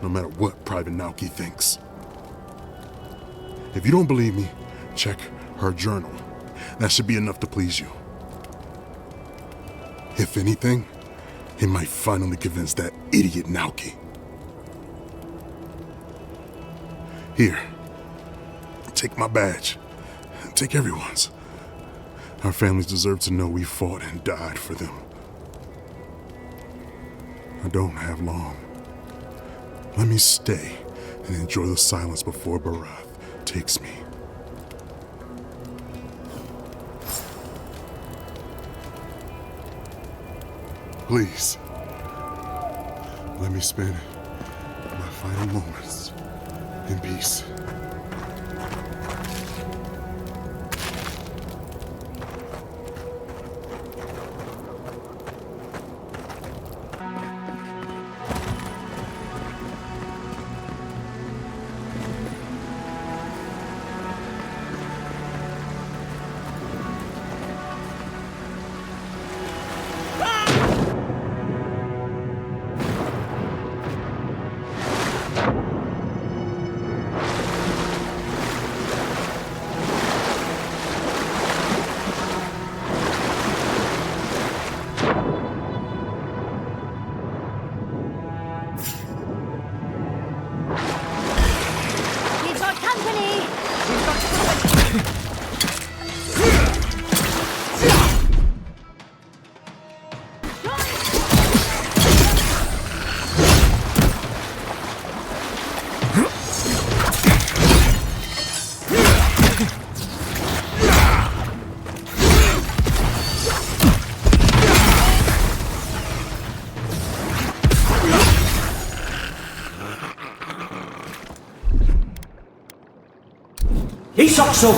no matter what Private Naoki thinks. If you don't believe me, check her journal. That should be enough to please you. If anything, it might finally convince that idiot Naoki. Here, take my badge. Take everyone's. Our families deserve to know we fought and died for them. I don't have long. Let me stay and enjoy the silence before Barath takes me. Please, let me spend my final moments in peace. Isakso!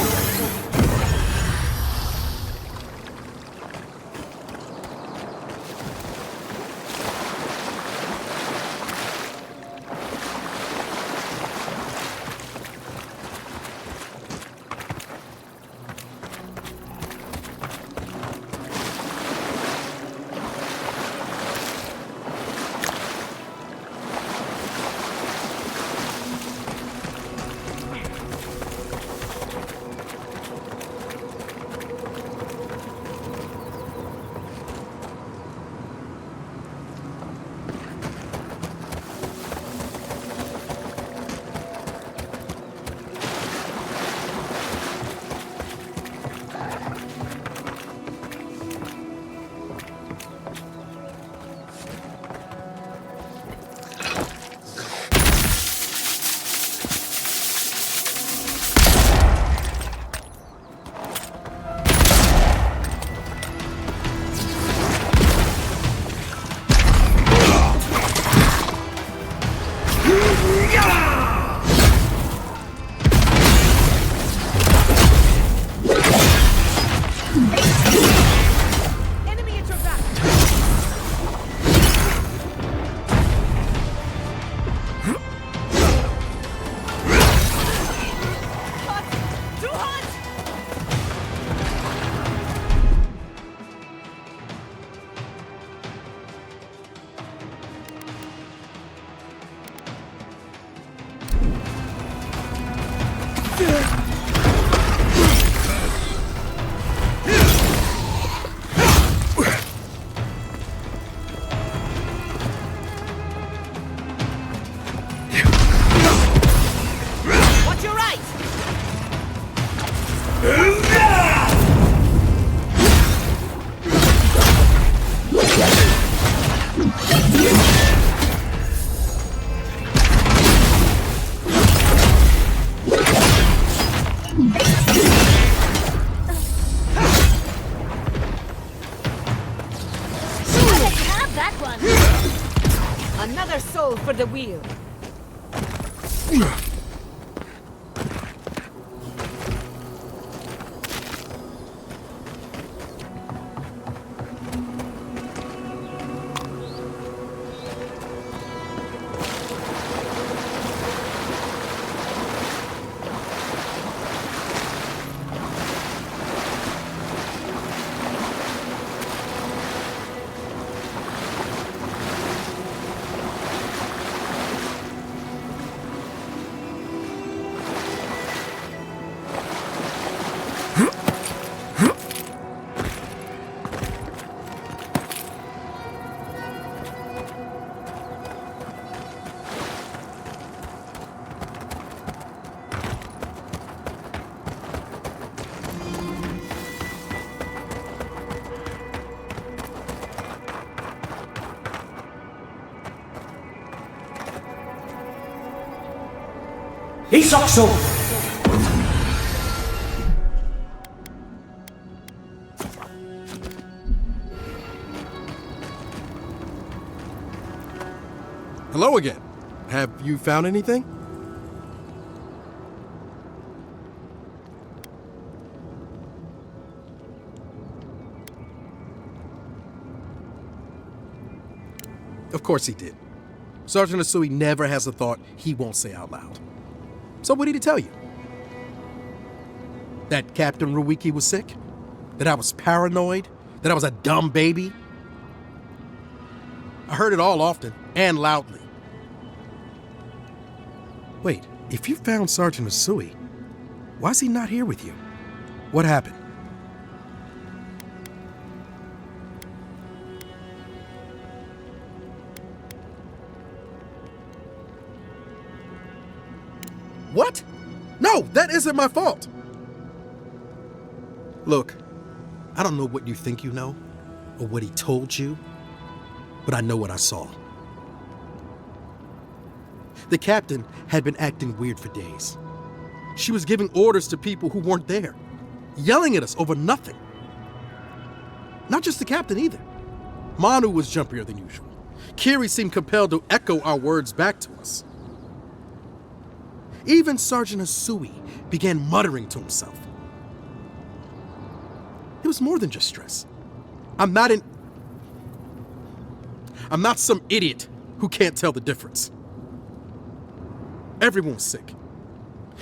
that one! Another soul for the wheel. Isakso! Hello again. Have you found anything? Of course he did. Sergeant Asui never has a thought he won't say out loud. So what did he tell you? That Captain Ruiki was sick? That I was paranoid? That I was a dumb baby? I heard it all often and loudly. Wait, if you found Sergeant Asui, why is he not here with you? What happened? What? No, that isn't my fault. Look, I don't know what you think you know, or what he told you, but I know what I saw. The captain had been acting weird for days. She was giving orders to people who weren't there, yelling at us over nothing. Not just the captain either. Manu was jumpier than usual. Kiri seemed compelled to echo our words back to us. Even Sergeant Asui began muttering to himself. It was more than just stress. I'm not some idiot who can't tell the difference. Everyone was sick,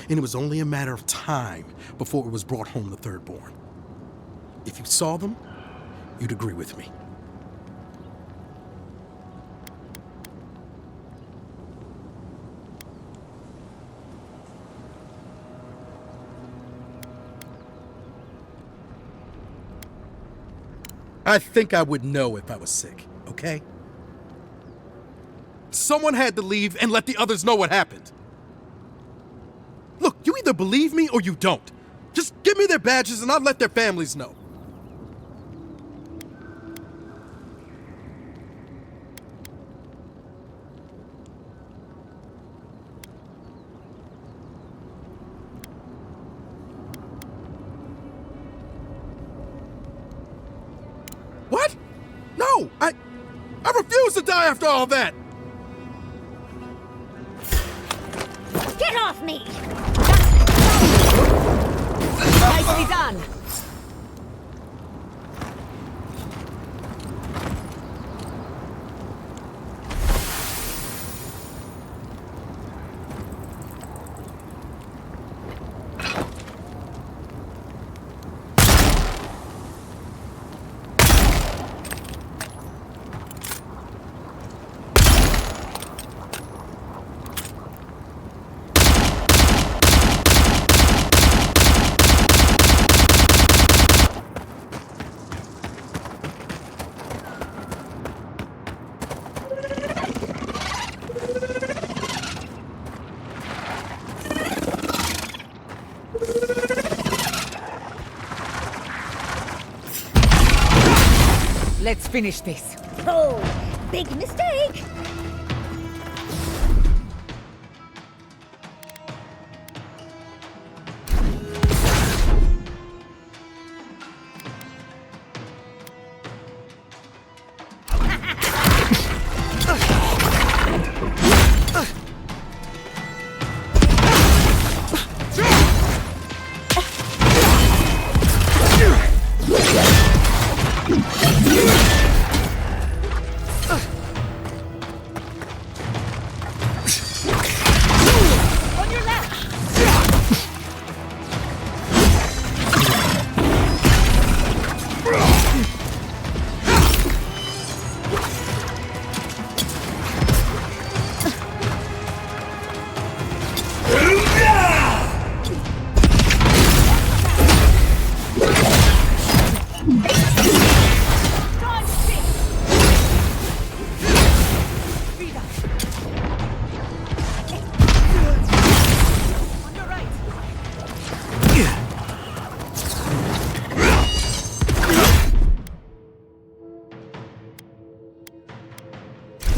and it was only a matter of time before it was brought home the thirdborn. If you saw them, you'd agree with me. I think I would know if I was sick, okay? Someone had to leave and let the others know what happened. Look, you either believe me or you don't. Just give me their badges and I'll let their families know. What? No, I refuse to die after all that. Get off me! Nicely done. Let's finish this. Oh, big mistake!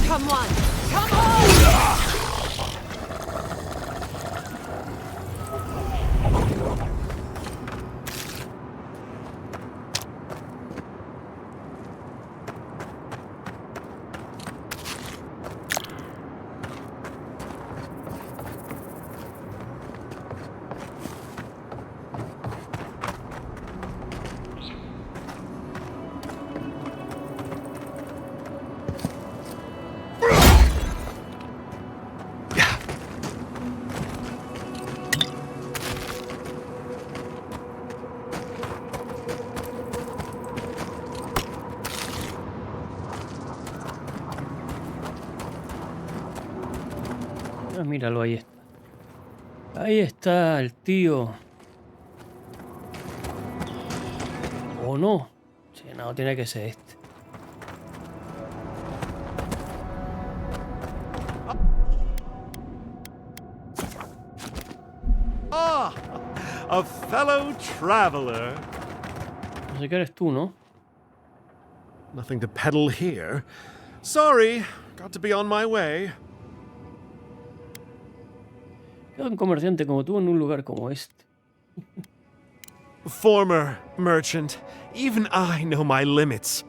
Come on! Come on! Ah, míralo, ahí está. Ahí está el tío. ¿O no? Sí, no, tiene que ser este. Ah, a fellow traveler. No sé qué eres tú, ¿no? Nothing to peddle here. Sorry, got to be on my way. Queda un comerciante como tú en un lugar como este. Former merchant, even I know my limits.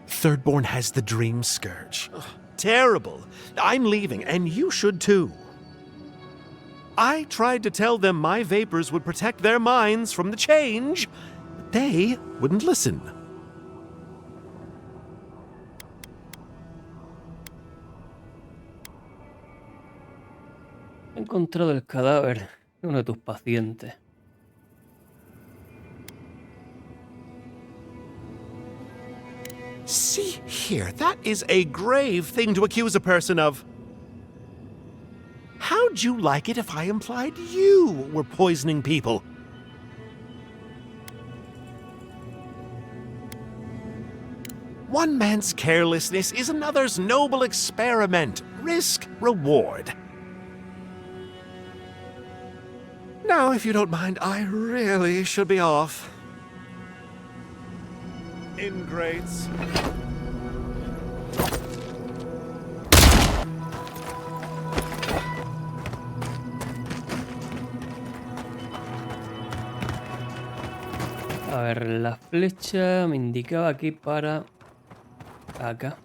Thirdborn has the dream scourge. Ugh, terrible. I'm leaving, and you should too. I tried to tell them my vapors would protect their minds from the change, but they wouldn't listen. He encontrado el cadáver de uno de tus pacientes. See here, that is a grave thing to accuse a person of. How'd you like it if I implied you were poisoning people? One man's carelessness is another's noble experiment. Risk, reward. Now, if you don't mind, I really should be off. Ingrates. A ver, la flecha me indicaba aquí para acá.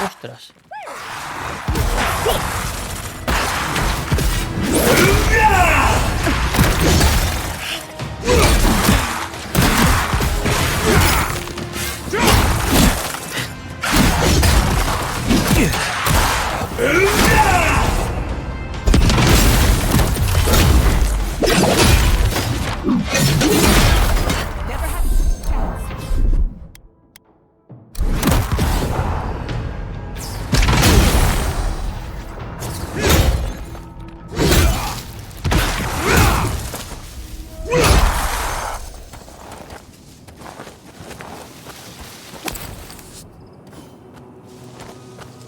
Ostras.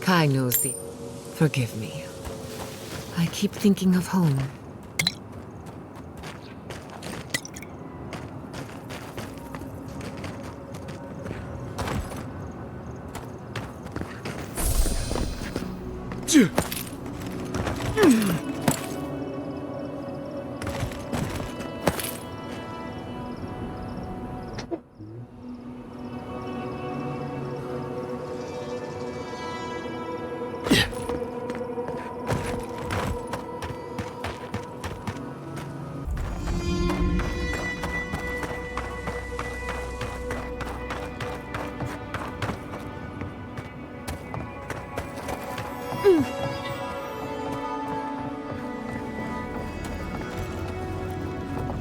Kai knows the... Forgive me. I keep thinking of home.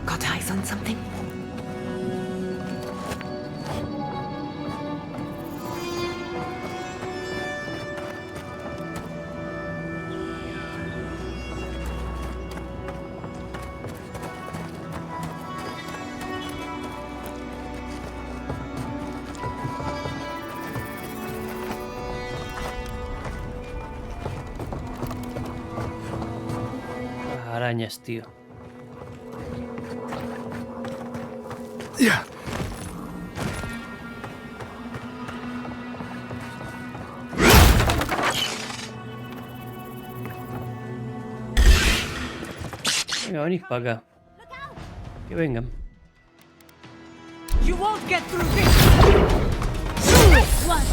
Got eyes on something? Arañas, tío. Venga, venid para acá. Que vengan. You won't get through this one.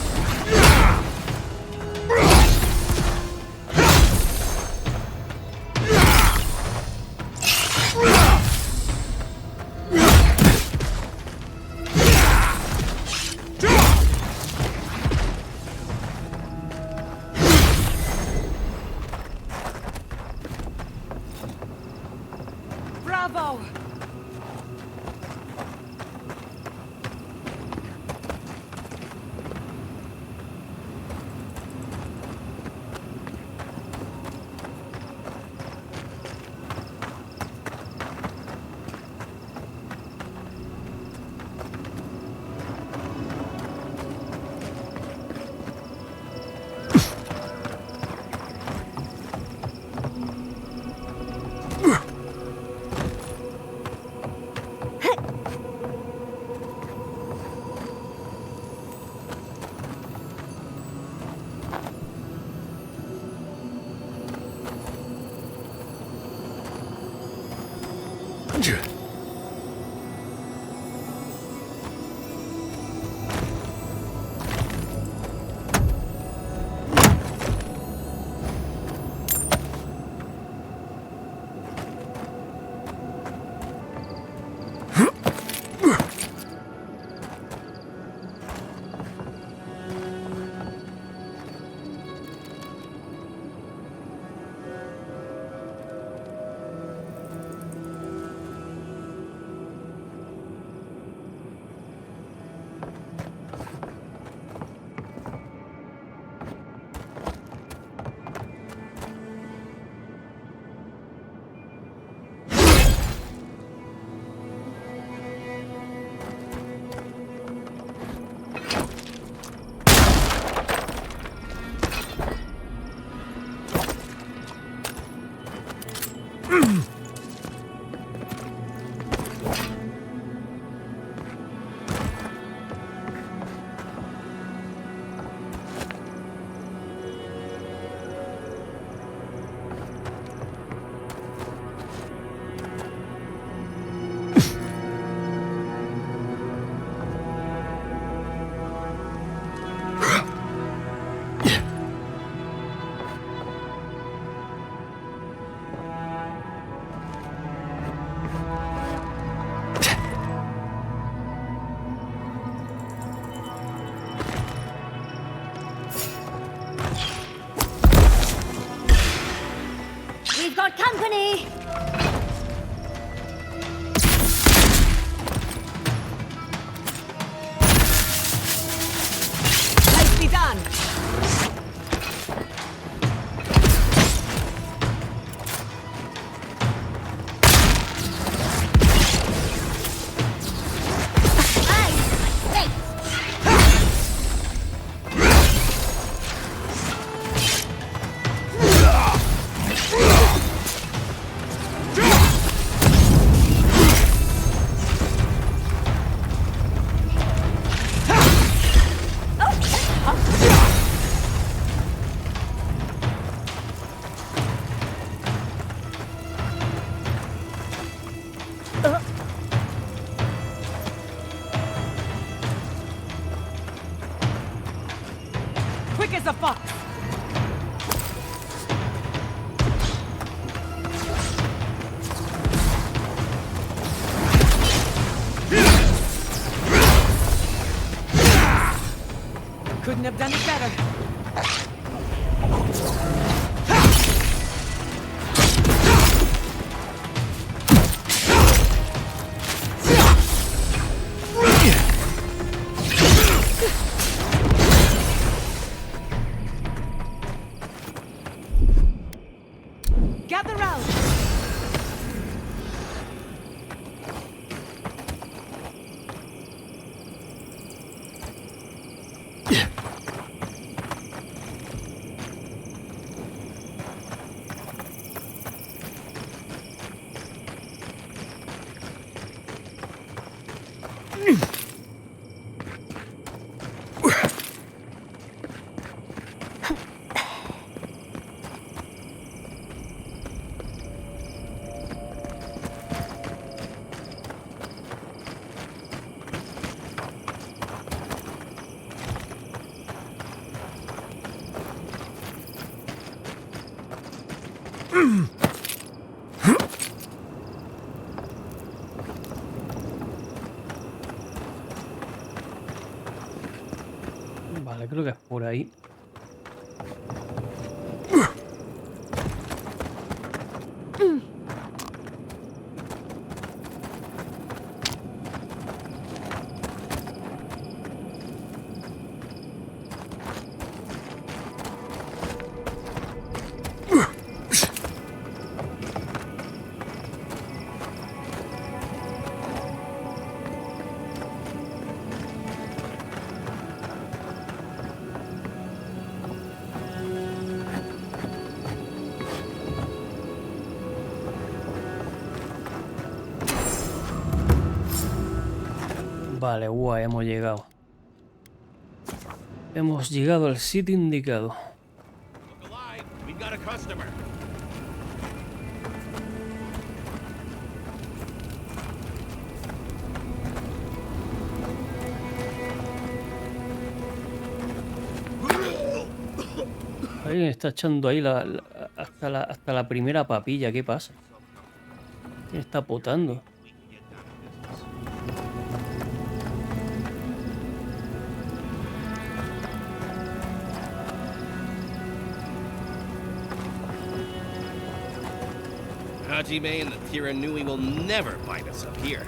Bravo! We've got company! Nicely done! Hey! quick as a fox. Couldn't have done it better. Gather round. Vale, creo que es por ahí. Vale, guay, hemos llegado. Hemos llegado al sitio indicado. Alguien está echando ahí hasta la primera papilla. ¿Qué pasa? ¿Quién está potando? Hajime and the Tiranui will never find us up here.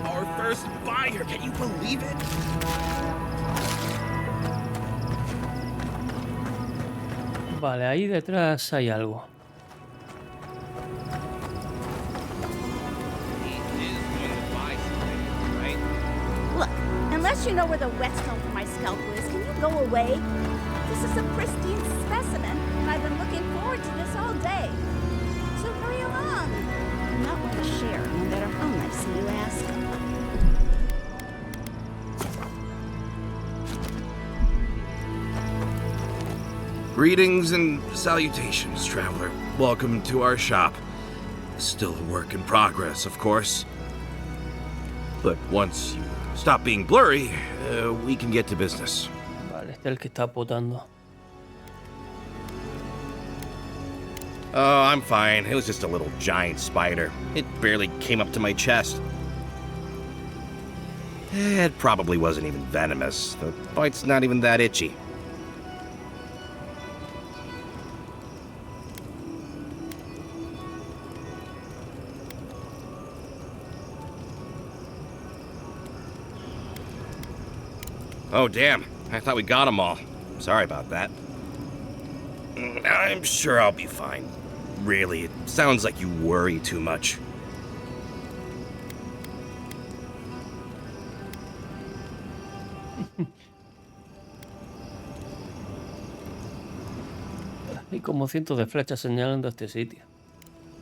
Our first buyer, can you believe it? Vale, ahí detrás hay algo. Unless you know where the whetstone for my scalpel is, can you go away? This is a pristine specimen, and I've been looking forward to this all day. So hurry along. I'm not one to share, no matter how nicely you ask. Greetings and salutations, traveler. Welcome to our shop. Still a work in progress, of course. But once you stop being blurry, we can get to business. Vale, este es el que está potando. Oh, I'm fine. It was just a little giant spider. It barely came up to my chest. It probably wasn't even venomous. The bite's not even that itchy. Oh, damn. I thought we got them all. Sorry about that. I'm sure I'll be fine. Really, it sounds like you worry too much. Hay como cientos de flechas señalando este sitio.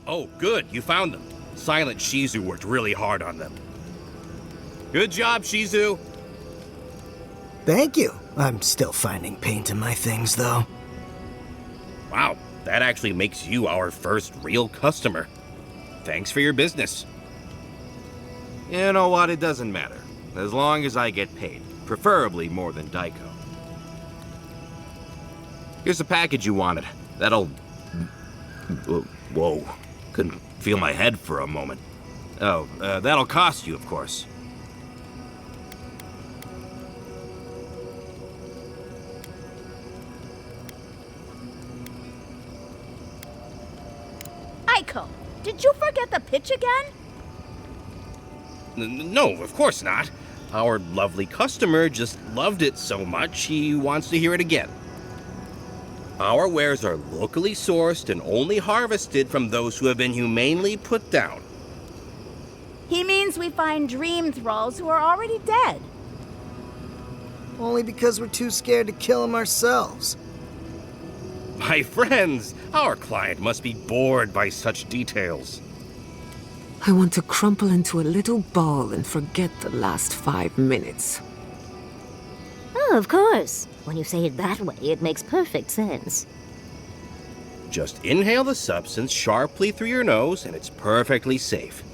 Oh, good. You found them. Silent Shizu worked really hard on them. Good job, Shizu. Thank you. I'm still finding paint in my things, though. Wow, that actually makes you our first real customer. Thanks for your business. You know what? It doesn't matter. As long as I get paid. Preferably more than Daiko. Here's the package you wanted. That'll... Whoa. Couldn't feel my head for a moment. Oh, that'll cost you, of course. Aiko, did you forget the pitch again? No, of course not. Our lovely customer just loved it so much he wants to hear it again. Our wares are locally sourced and only harvested from those who have been humanely put down. He means we find dream thralls who are already dead. Only because we're too scared to kill them ourselves. My friends, our client must be bored by such details. I want to crumple into a little ball and forget the last 5 minutes. Oh, of course. When you say it that way, it makes perfect sense. Just inhale the substance sharply through your nose and it's perfectly safe.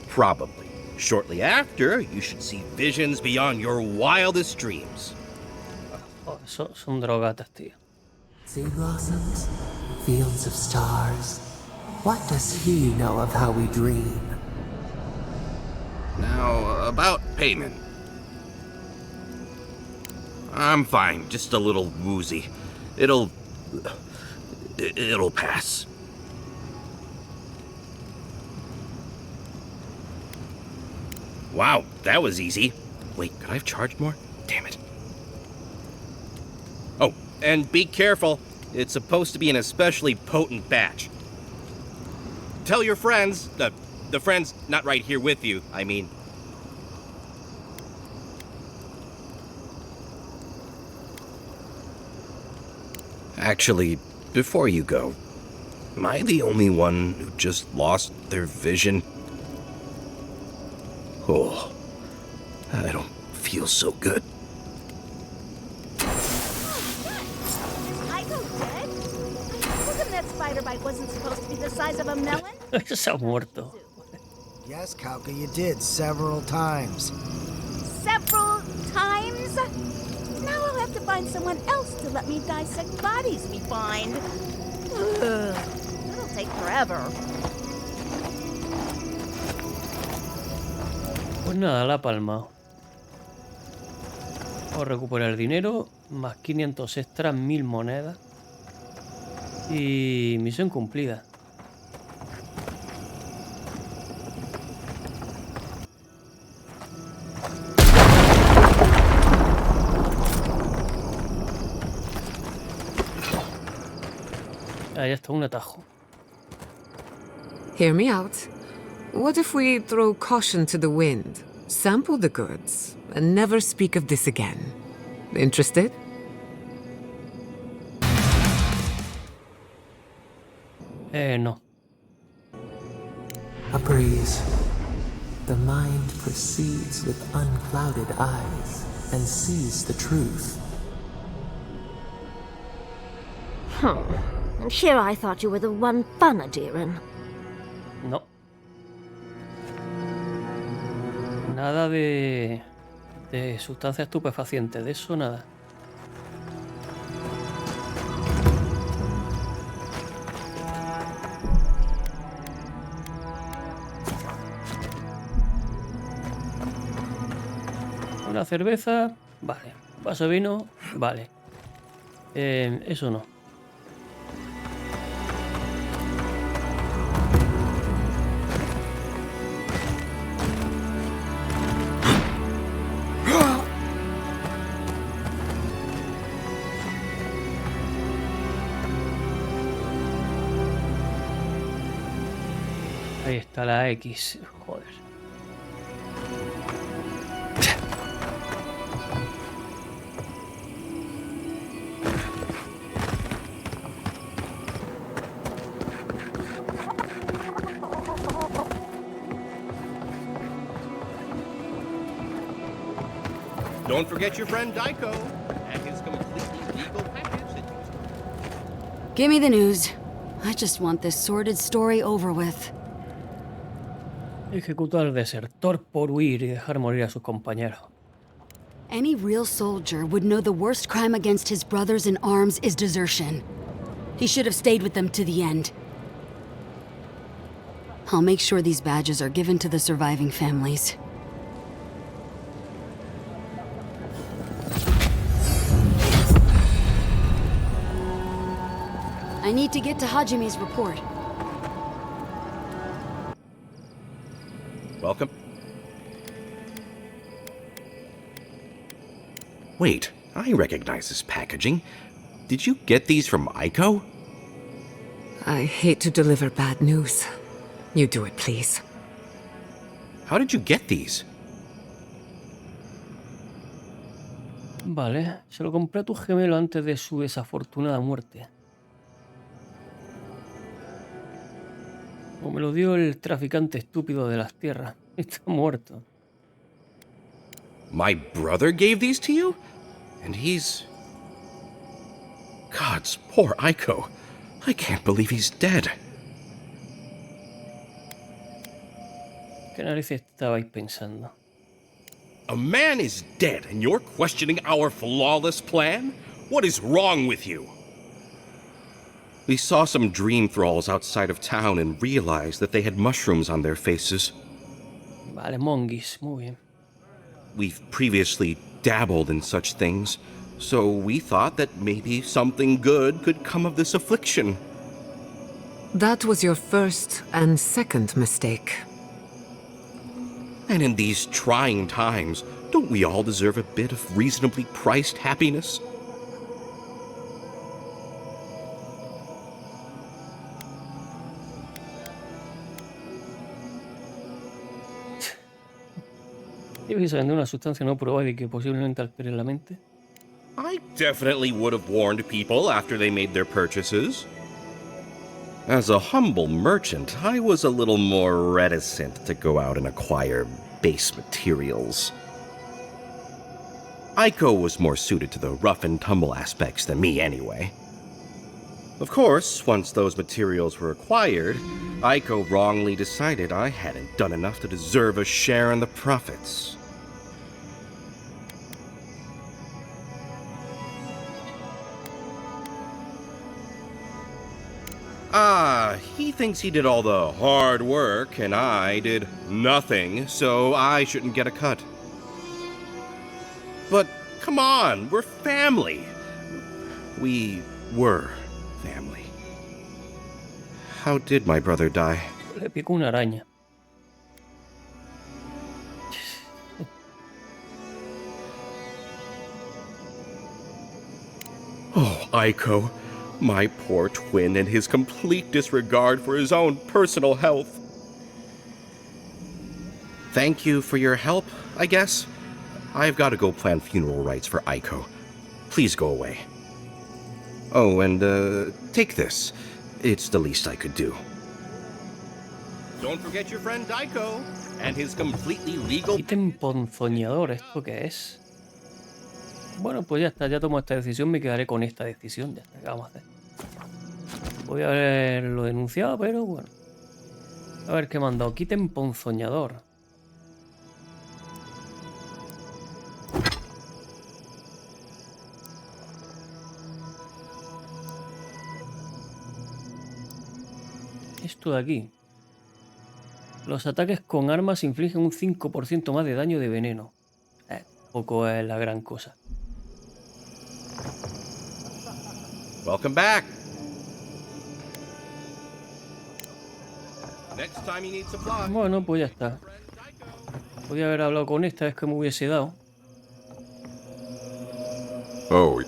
Probably. Shortly after, you should see visions beyond your wildest dreams. Oh, son drogatas, tío. Sea blossoms, fields of stars. What does he know of how we dream? Now, about payment. I'm fine, just a little woozy. It'll pass. Wow, that was easy. Wait, could I have charged more? Damn it. Oh, and be careful. It's supposed to be an especially potent batch. Tell your friends, the friends not right here with you, I mean. Actually, before you go, am I the only one who just lost their vision? Oh, I don't feel so good. That spider bite wasn't supposed to be the size of a melon? Se ha muerto. Yes, Kauka, you did several times. Several times? Now I'll have to find someone else to let me dissect bodies we find. Ugh, it'll take forever. Pues nada, la palma. Vamos a recuperar dinero, más 500 extras, 1000 monedas. Y misión cumplida. Ahí está, un atajo. Hear me out. What if we throw caution to the wind, sample the goods, and never speak of this again? Interested? No. A breeze. The mind proceeds with unclouded eyes and sees the truth. And here I thought you were the one Fanadiran. No. Nada de sustancia estupefaciente, de eso nada. Una cerveza, vale. Un vaso de vino, vale. Eso no. Ahí está la X, joder. Don't forget your friend Daiko and his completely legal package that Give me the news. I just want this sordid story over with. Ejecutó al desertor por huir y dejar morir a sus compañeros. Any real soldier would know the worst crime against his brothers in arms is desertion. He should have stayed with them to the end. I'll make sure these badges are given to the surviving families. I need to get to Hajime's report. Welcome. Wait, I recognize this packaging. Did you get these from Aiko? I hate to deliver bad news. You do it, please. How did you get these? Vale, se lo compré a tu gemelo antes de su desafortunada muerte. O me lo dio el traficante estúpido de las tierras. Está muerto. My brother gave these to you? And he's... Gods, poor Aiko. I can't believe he's dead. ¿Qué narices estabais pensando? A man is dead and you're questioning our flawless plan? What is wrong with you? We saw some dream thralls outside of town and realized that they had mushrooms on their faces. Vale, monguis, muy bien. We've previously dabbled in such things, so we thought that maybe something good could come of this affliction. That was your first and second mistake. And in these trying times, don't we all deserve a bit of reasonably priced happiness? ¿Ibas a vender una sustancia no probada y que posiblemente altere la mente? I definitely would have warned people after they made their purchases. As a humble merchant, I was a little more reticent to go out and acquire base materials. Aiko was more suited to the rough and tumble aspects than me anyway. Of course, once those materials were acquired, Aiko wrongly decided I hadn't done enough to deserve a share in the profits. He thinks he did all the hard work and I did nothing, so I shouldn't get a cut. But come on, we're family. We were family. How did my brother die? Le picó una araña. Oh, Aiko. My poor twin and his complete disregard for his own personal health. Thank you for your help, I guess. I've got to go plan funeral rites for Aiko. Please go away. Oh, and, take this. It's the least I could do. Don't forget your friend Aiko and his completely legal... Ítem ponzoñador, ¿esto qué es? Bueno, pues ya está, ya tomo esta decisión, me quedaré con esta decisión, ya está, ¿qué vamos a hacer? Podría haberlo denunciado, pero bueno. A ver qué me han dado. Quite emponzoñador. Esto de aquí. Los ataques con armas infligen un 5% más de daño de veneno. Poco es la gran cosa. Welcome back. Next time you need supplies. Bueno, pues ya está. Podría haber hablado con esta vez que me hubiese dado. Oh.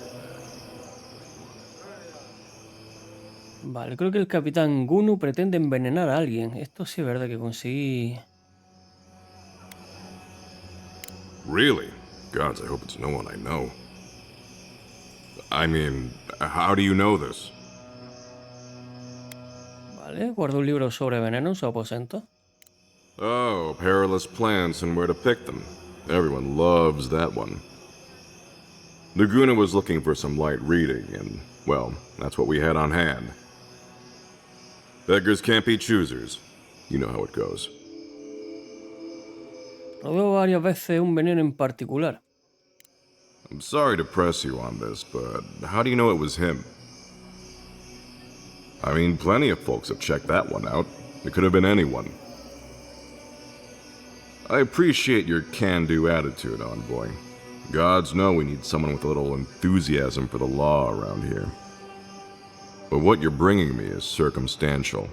Vale, creo que el capitán Gunu pretende envenenar a alguien. Esto sí es verdad que conseguí. Really? Gods, I hope it's no one I know. I mean, how do you know this? Vale, guardo un libro sobre veneno en su aposento. Oh, perilous plants and where to pick them. Everyone loves that one. Laguna was looking for some light reading, and, well, that's what we had on hand. Beggars can't be choosers. You know how it goes. Probó varias veces un veneno en particular. I'm sorry to press you on this, but how do you know it was him? I mean, plenty of folks have checked that one out. It could have been anyone. I appreciate your can-do attitude, Envoy. Gods know we need someone with a little enthusiasm for the law around here. But what you're bringing me is circumstantial.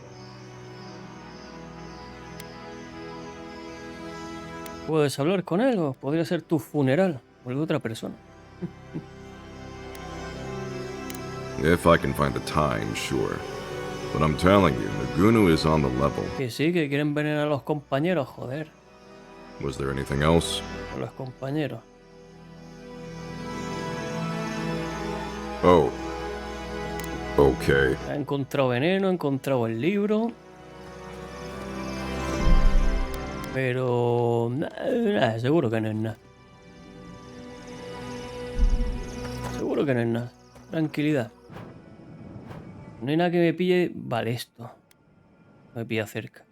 Puedes hablar con él o podría ser tu funeral o el de otra persona. If I can find the time, sure. But I'm telling you, Laguna is on the level. Que sí, que quieren envenenar a los compañeros, joder. Was there anything else? A los compañeros. Oh. Okay. Ha encontrado veneno, ha encontrado el libro. Pero... nada, seguro que no es nada. Seguro que no es nada. Tranquilidad. No hay nada que me pille... Vale, esto. Me pilla cerca.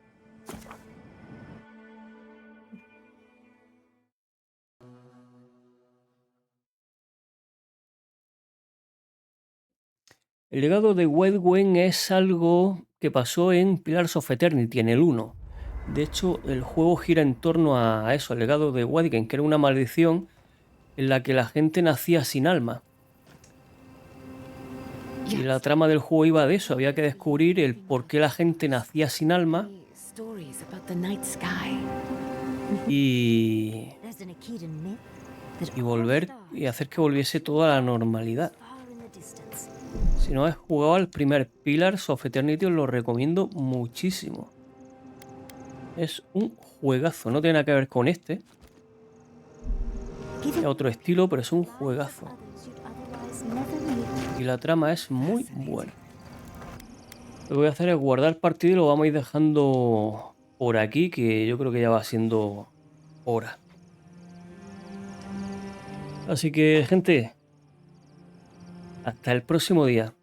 El legado de Wedwen es algo que pasó en Pillars of Eternity, en el 1. De hecho, el juego gira en torno a eso, el legado de Wedwen, que era una maldición en la que la gente nacía sin alma. Y la trama del juego iba de eso, había que descubrir el por qué la gente nacía sin alma y volver y hacer que volviese todo a la normalidad. Si no has jugado al primer Pillars of Eternity, os lo recomiendo muchísimo. Es un juegazo, no tiene nada que ver con este. Es otro estilo, pero es un juegazo. Y la trama es muy buena. Lo que voy a hacer es guardar partido y lo vamos a ir dejando por aquí, que yo creo que ya va siendo hora. Así que, gente, hasta el próximo día.